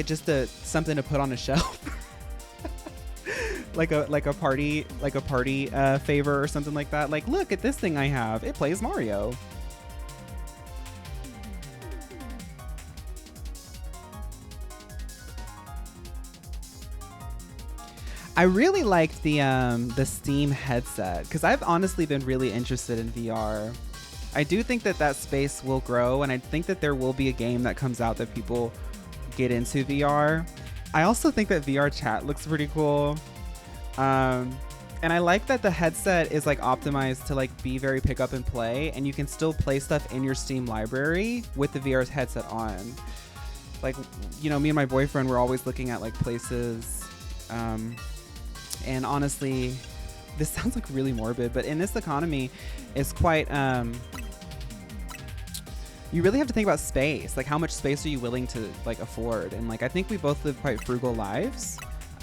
A: just something to put on a shelf. like a party favor or something like that. Like, look at this thing I have. It plays Mario. I really liked the Steam headset because I've honestly been really interested in VR. I do think that that space will grow, and I think that there will be a game that comes out that people get into VR. I also think that VR chat looks pretty cool. And I like that the headset is like optimized to like be very pick up and play, and you can still play stuff in your Steam library with the VR headset on. Like, you know, me and my boyfriend were always looking at like places, and honestly, this sounds like really morbid, but in this economy, it's quite, you really have to think about space. Like, how much space are you willing to like afford? And like, I think we both live quite frugal lives.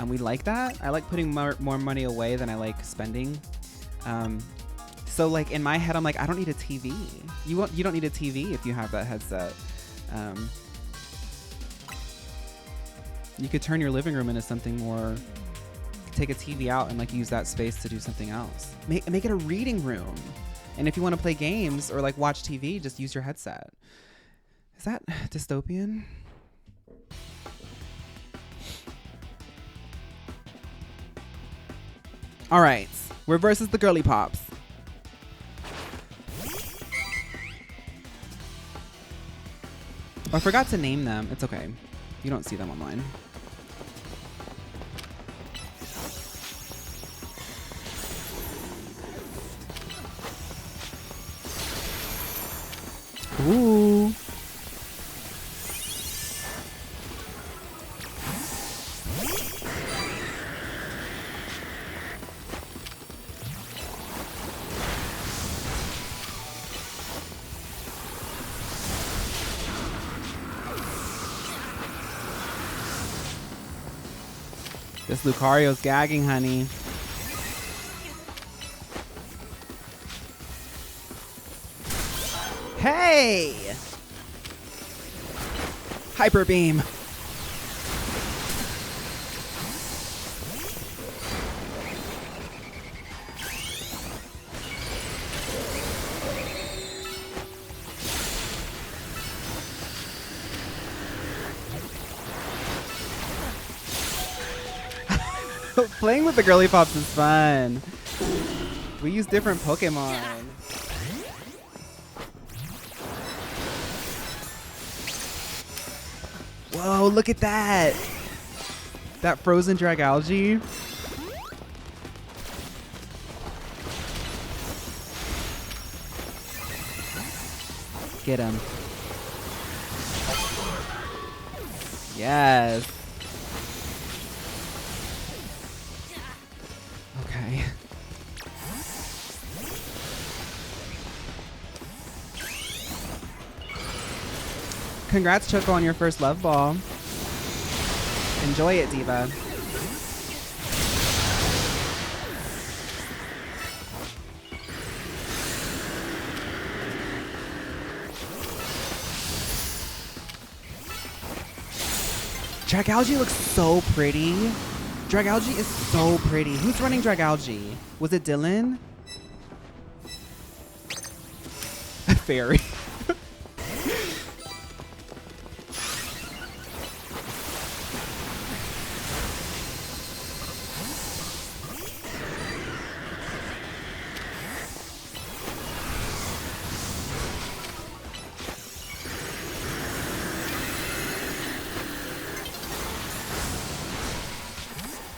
A: We like that. I like putting more money away than I like spending. So like in my head, I'm like, I don't need a TV. You don't need a TV if you have that headset. You could turn your living room into something more. Take a TV out and like use that space to do something else. Make it a reading room. And if you want to play games or like watch TV, just use your headset. Is that dystopian? All right, we're versus the girly pops. I forgot to name them. It's okay. You don't see them online. Ooh. This Lucario's gagging, honey. Hey! Hyper beam. Playing with the girly pops is fun. We use different Pokemon. Whoa, look at that. That frozen Dragalge. Get him. Yes. Okay. Congrats, Choco, on your first love ball. Enjoy it, Diva. Dragalge looks so pretty. Dragalge is so pretty. Who's running Dragalge? Was it Dylan? Fairy.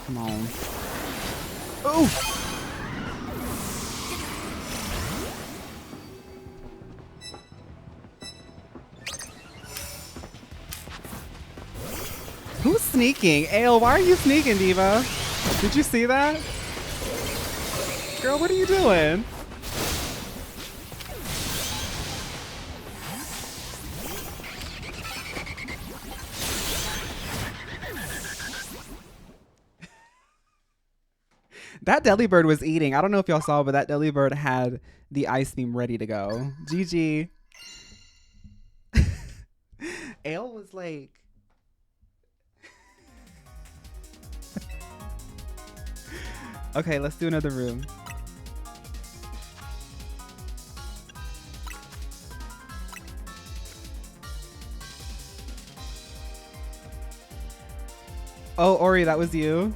A: Come on. Oh! Who's sneaking? Ale, why are you sneaking, Diva? Did you see that? Girl, what are you doing? That Delibird was eating. I don't know if y'all saw, but that Delibird had the ice beam ready to go. GG. Ale was like... Okay, let's do another room. Oh, Ori, that was you?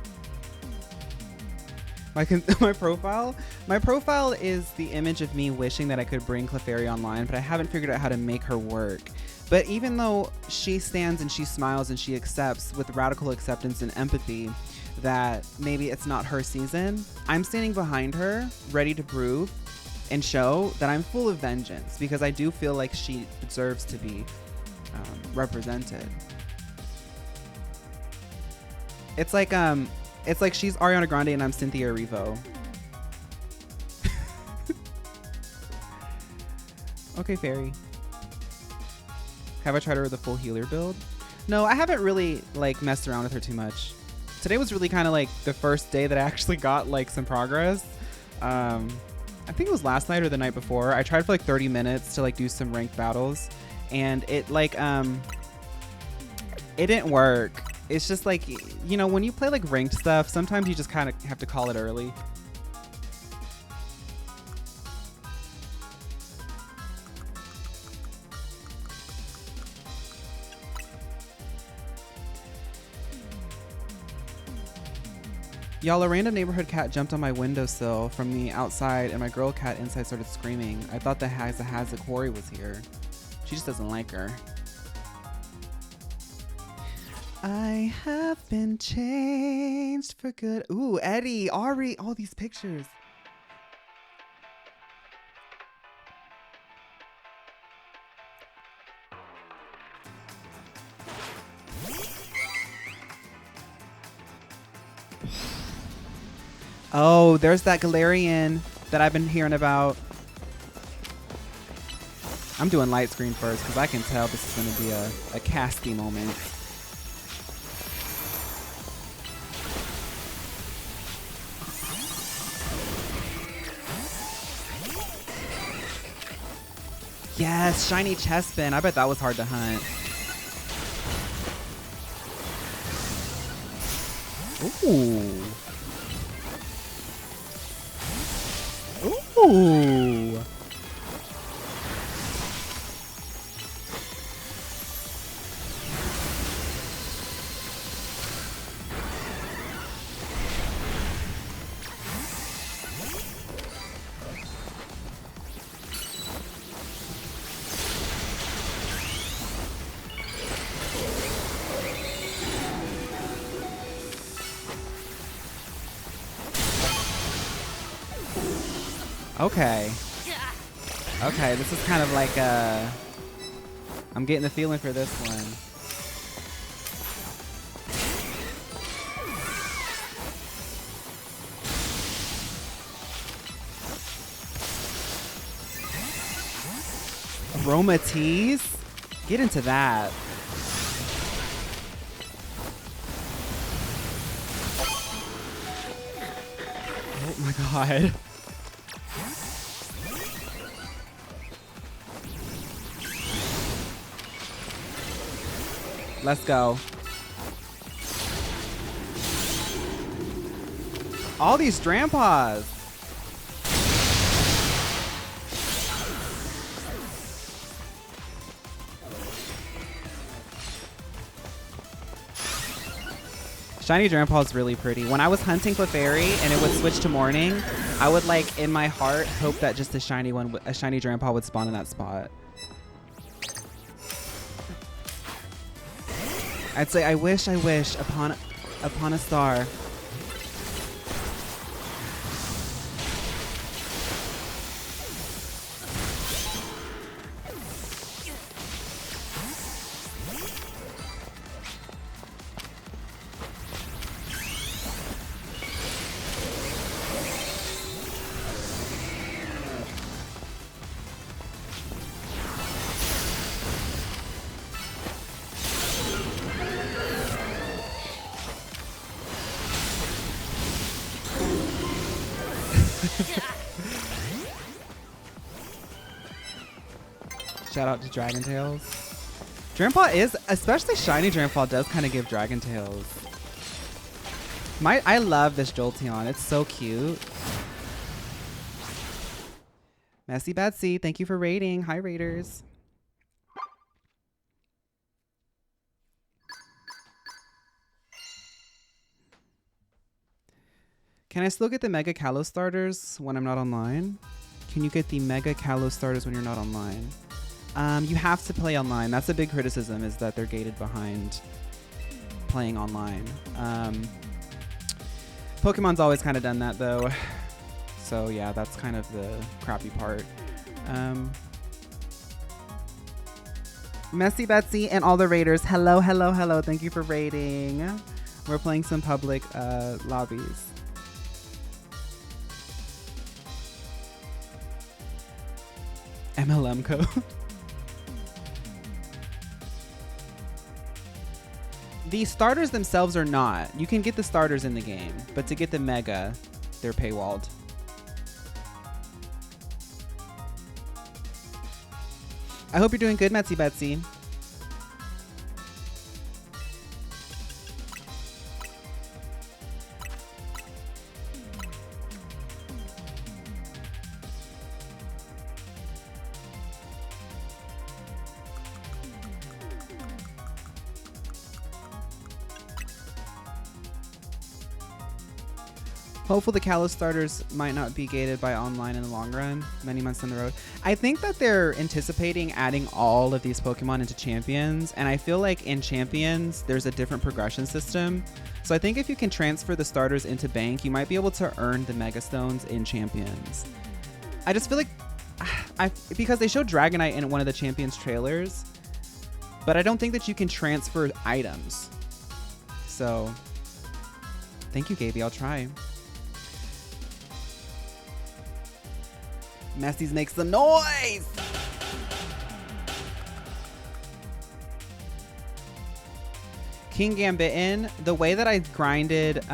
A: My profile? My profile is the image of me wishing that I could bring Clefairy online, but I haven't figured out how to make her work. But even though she stands and she smiles and she accepts with radical acceptance and empathy that maybe it's not her season, I'm standing behind her, ready to prove and show that I'm full of vengeance, because I do feel like she deserves to be represented. It's like she's Ariana Grande and I'm Cynthia Erivo. Okay, Fairy. Have I tried her with a full healer build? No, I haven't really like messed around with her too much. Today was really kind of like the first day that I actually got like some progress. I think it was last night or the night before. I tried for like 30 minutes to like do some ranked battles, and it like it didn't work. It's just like, you know, when you play like ranked stuff, sometimes you just kind of have to call it early. Y'all, a random neighborhood cat jumped on my windowsill from the outside and my girl cat inside started screaming. I thought the Hazakori was here. She just doesn't like her. I have been changed for good. Ooh, Eddie, Ari, all these pictures. Oh, there's that Galarian that I've been hearing about. I'm doing light screen first because I can tell this is going to be a casty moment. Yes, shiny Chespin. I bet that was hard to hunt. Ooh. Ooh. Okay. Okay, this is kind of like I'm getting the feeling for this one. Aroma teas? Get into that. Oh my god. Let's go. All these Drampas. Shiny Drampa is really pretty. When I was hunting Clefairy and it would switch to morning, I would like in my heart hope that just a shiny Drampa would spawn in that spot. I'd say I wish upon a star. Shout out to Dragon Tales. Drampa is, especially shiny Drampa does kind of give Dragon Tales. I love this Jolteon. It's so cute. Messy Betsy, thank you for raiding. Hi, raiders. Can I still get the Mega Kalos starters when I'm not online? Can you get the Mega Kalos starters when you're not online? You have to play online. That's a big criticism, is that they're gated behind playing online. Pokemon's always kind of done that though. So yeah, that's kind of the crappy part. Messy Betsy and all the raiders. Hello, hello, hello. Thank you for raiding. We're playing some public lobbies. MLM code. The starters themselves are not. You can get the starters in the game, but to get the Mega, they're paywalled. I hope you're doing good, Metsy Betsy. Hopefully the Kalos starters might not be gated by online in the long run, many months down the road. I think that they're anticipating adding all of these Pokemon into Champions, and I feel like in Champions, there's a different progression system. So I think if you can transfer the starters into Bank, you might be able to earn the Mega Stones in Champions. I just feel like, because they showed Dragonite in one of the Champions trailers, but I don't think that you can transfer items. So, thank you, Gaby, I'll try. Messy's makes some noise! King Gambit, the way that I grinded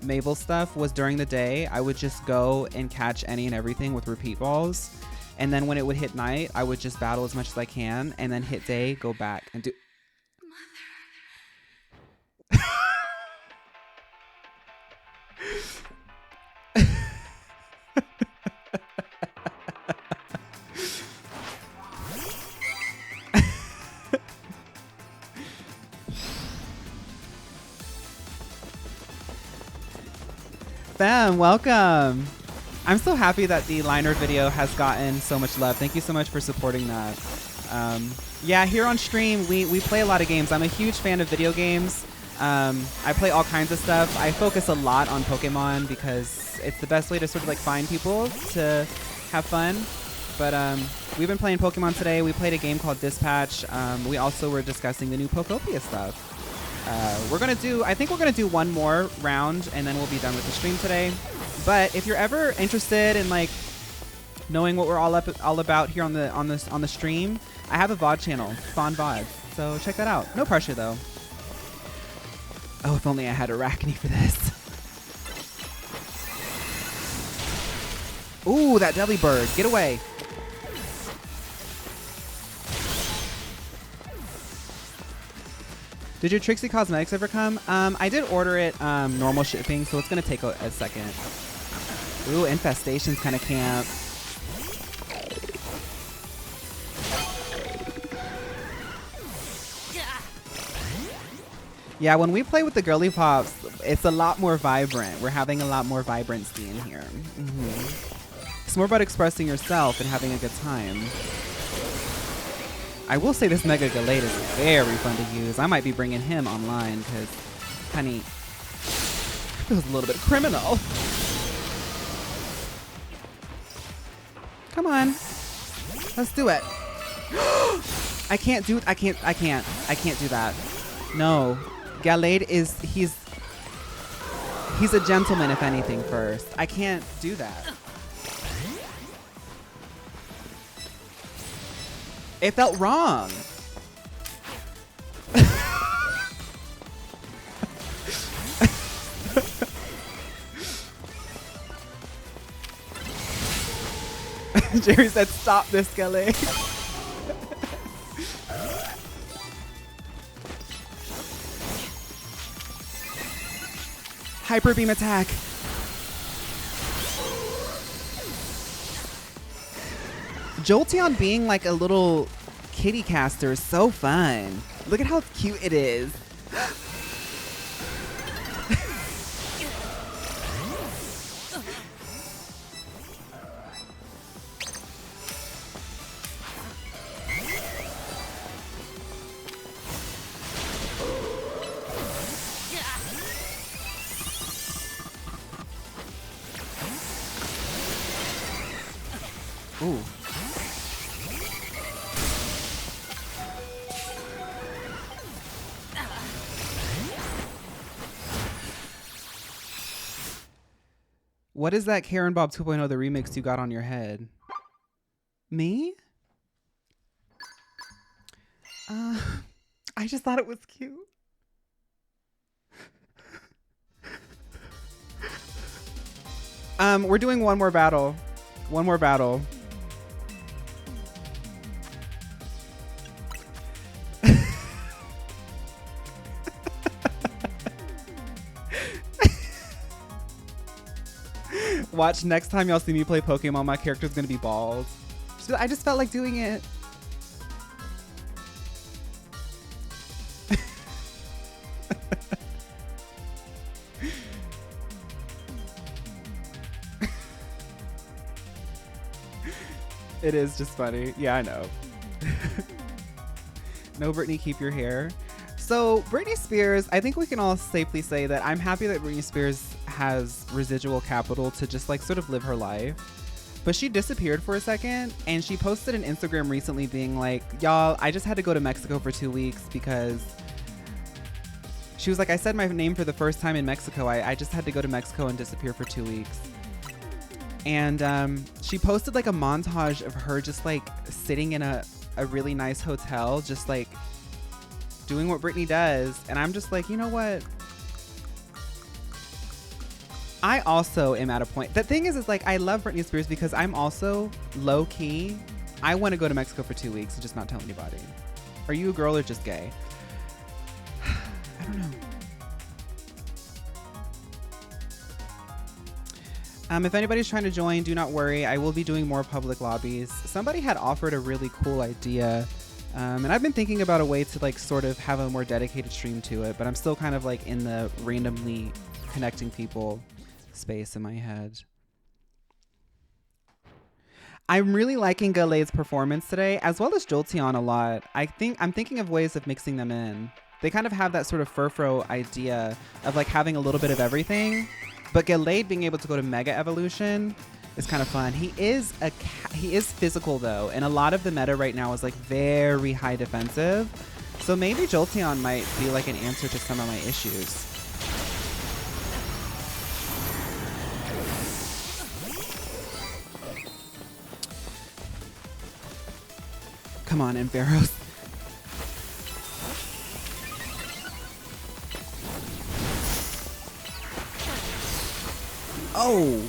A: Mabel stuff was during the day. I would just go and catch any and everything with repeat balls. And then when it would hit night, I would just battle as much as I can. And then hit day, go back and do... Fam, welcome. I'm so happy that the Liner video has gotten so much love. Thank you so much for supporting that. Yeah, here on stream, we play a lot of games. I'm a huge fan of video games. I play all kinds of stuff. I focus a lot on Pokemon because it's the best way to sort of like find people to have fun. But we've been playing Pokemon today. We played a game called Dispatch. We also were discussing the new Pokopia stuff. I think we're gonna do one more round and then we'll be done with the stream today. But if you're ever interested in like knowing what we're all about here on the stream, I have a VOD channel, Phaun VOD. So check that out. No pressure though. Oh, if only I had Arachne for this. Ooh, that Delibird. Get away. Did your Trixie Cosmetics ever come? I did order it normal shipping, so it's going to take a second. Ooh, Infestation's kind of camp. Yeah, when we play with the Girly Pops, it's a lot more vibrant. We're having a lot more vibrancy in here. It's more about expressing yourself and having a good time. I will say this Mega Gallade is very fun to use. I might be bringing him online because, honey, feels a little bit criminal. Come on, let's do it. I can't do that. No, Gallade he's a gentleman, if anything, first. I can't do that. It felt wrong. Jerry said, stop this, Gallade. Hyper beam attack. Jolteon being like a little kitty caster is so fun. Look at how cute it is. Ooh. What is that Karen Bob 2.0, the remix you got on your head? Me? I just thought it was cute. We're doing one more battle. One more battle. Watch, next time y'all see me play Pokemon, my character's gonna be bald. So I just felt like doing it. It is just funny. Yeah, I know. No, Britney, keep your hair. So Britney Spears, I think we can all safely say that I'm happy that Britney Spears has residual capital to just like sort of live her life. But she disappeared for a second, and she posted an Instagram recently being like, y'all, I just had to go to Mexico for 2 weeks because she was like, I said my name for the first time in Mexico. I just had to go to Mexico and disappear for 2 weeks. And she posted like a montage of her just like sitting in a really nice hotel, just like doing what Britney does. And I'm just like, you know what? I also am at a point. The thing is like, I love Britney Spears because I'm also low key. I want to go to Mexico for 2 weeks and just not tell anybody. Are you a girl or just gay? I don't know. If anybody's trying to join, do not worry. I will be doing more public lobbies. Somebody had offered a really cool idea. And I've been thinking about a way to like sort of have a more dedicated stream to it, but I'm still kind of like in the randomly connecting people space in my head. I'm really liking Galay's performance today, as well as Jolteon a lot. I'm thinking of ways of mixing them in. They kind of have that sort of furfro idea of like having a little bit of everything, but Galade being able to go to Mega Evolution is kind of fun. He is physical though, and a lot of the meta right now is like very high defensive. So maybe Jolteon might be like an answer to some of my issues. Come on, Ampharos. Oh!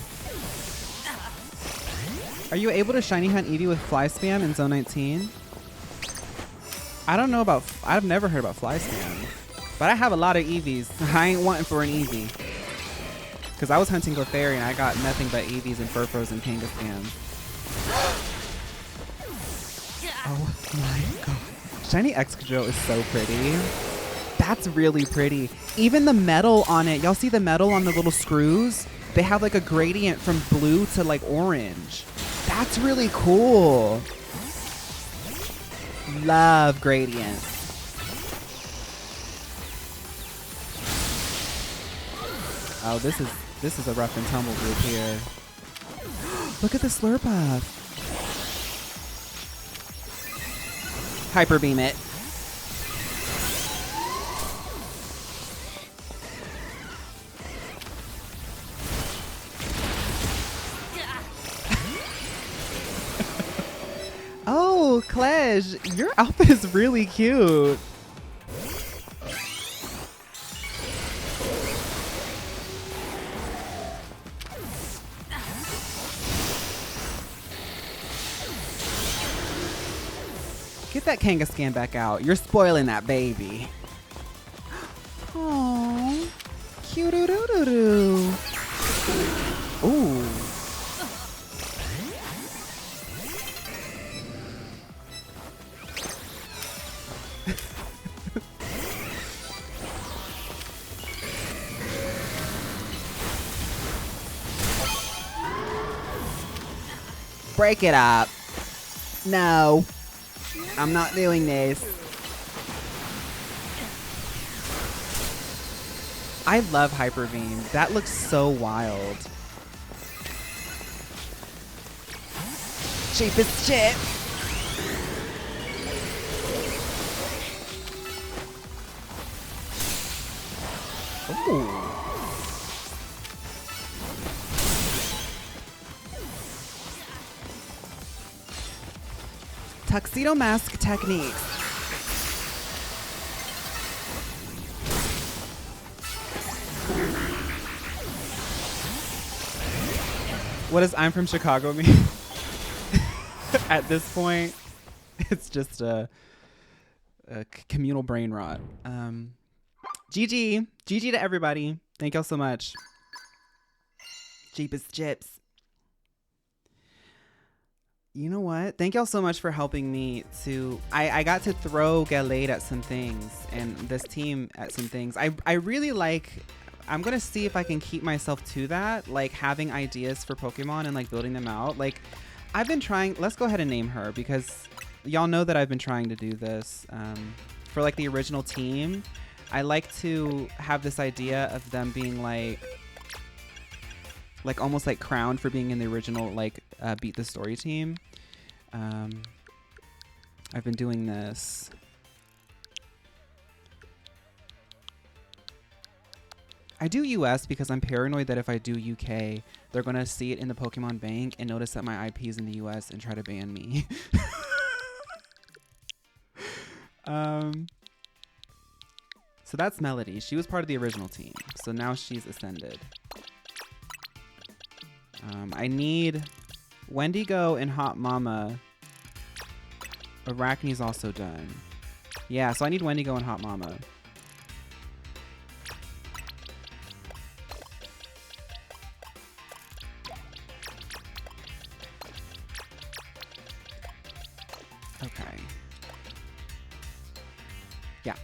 A: Are you able to shiny hunt Eevee with fly spam in Zone 19? I don't know about... I've never heard about fly spam. But I have a lot of Eevees. I ain't wanting for an Eevee. Because I was hunting Clefairy and I got nothing but Eevees and Furfros and Kangaskhan. Oh my god. Shiny Excadrill is so pretty. That's really pretty. Even the metal on it. Y'all see the metal on the little screws? They have like a gradient from blue to like orange. That's really cool. Love gradients. Oh, this is a rough and tumble group here. Look at the Slurpuff. Hyper beam it. Oh, Klej, your outfit is really cute. Get that Kangaskhan back out. You're spoiling that baby. Oh, cute doo doo doo doo. Ooh. Break it up. No. I'm not doing this. I love Hyper Beam. That looks so wild. Cheapest chip. Ooh. Tuxedo mask techniques. What does I'm from Chicago mean? At this point, it's just a communal brain rot. GG to everybody. Thank y'all so much. Cheapest chips. You know what? Thank y'all so much for helping me to... I got to throw Gallade at some things and this team at some things. I really like... I'm going to see if I can keep myself to that, like having ideas for Pokemon and like building them out. Like I've been trying... Let's go ahead and name her because y'all know that I've been trying to do this for like the original team. I like to have this idea of them being like almost like crowned for being in the original like Beat the Story team. I've been doing this. I do US because I'm paranoid that if I do UK, they're gonna see it in the Pokemon Bank and notice that my IP is in the US and try to ban me. So that's Melody. She was part of the original team. So now she's ascended. I need Wendigo and Hot Mama. Arachne's also done. Yeah, so I need Wendigo and Hot Mama. Okay. Yeah.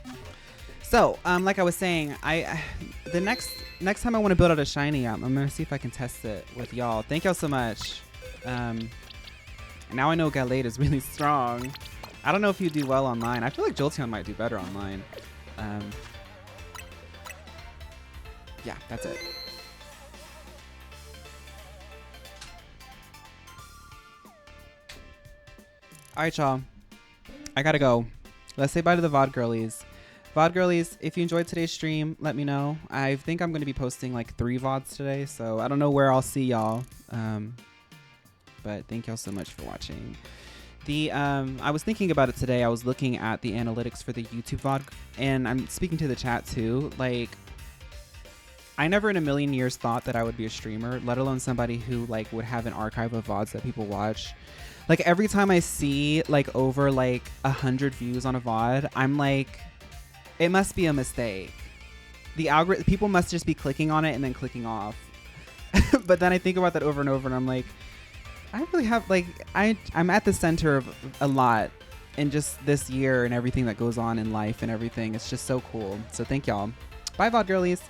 A: So, like I was saying, the next time I want to build out a shiny I'm gonna see if I can test it with y'all. Thank y'all so much. Now I know Gallade is really strong. I don't know if you do well online. I feel like Jolteon might do better online. Yeah, that's it. All right, y'all. I gotta go. Let's say bye to the VOD girlies. VOD girlies, if you enjoyed today's stream, let me know. I think I'm going to be posting like 3 VODs today, so I don't know where I'll see y'all. But thank y'all so much for watching. I was thinking about it today. I was looking at the analytics for the YouTube VOD, and I'm speaking to the chat too. Like, I never in a million years thought that I would be a streamer, let alone somebody who like would have an archive of VODs that people watch. Like every time I see like over like 100 views on a VOD, I'm like, it must be a mistake. The algorithm, people must just be clicking on it and then clicking off. But then I think about that over and over and I'm like, I really have like, I'm at the center of a lot in just this year and everything that goes on in life and everything. It's just so cool. So thank y'all. Bye, VOD girlies.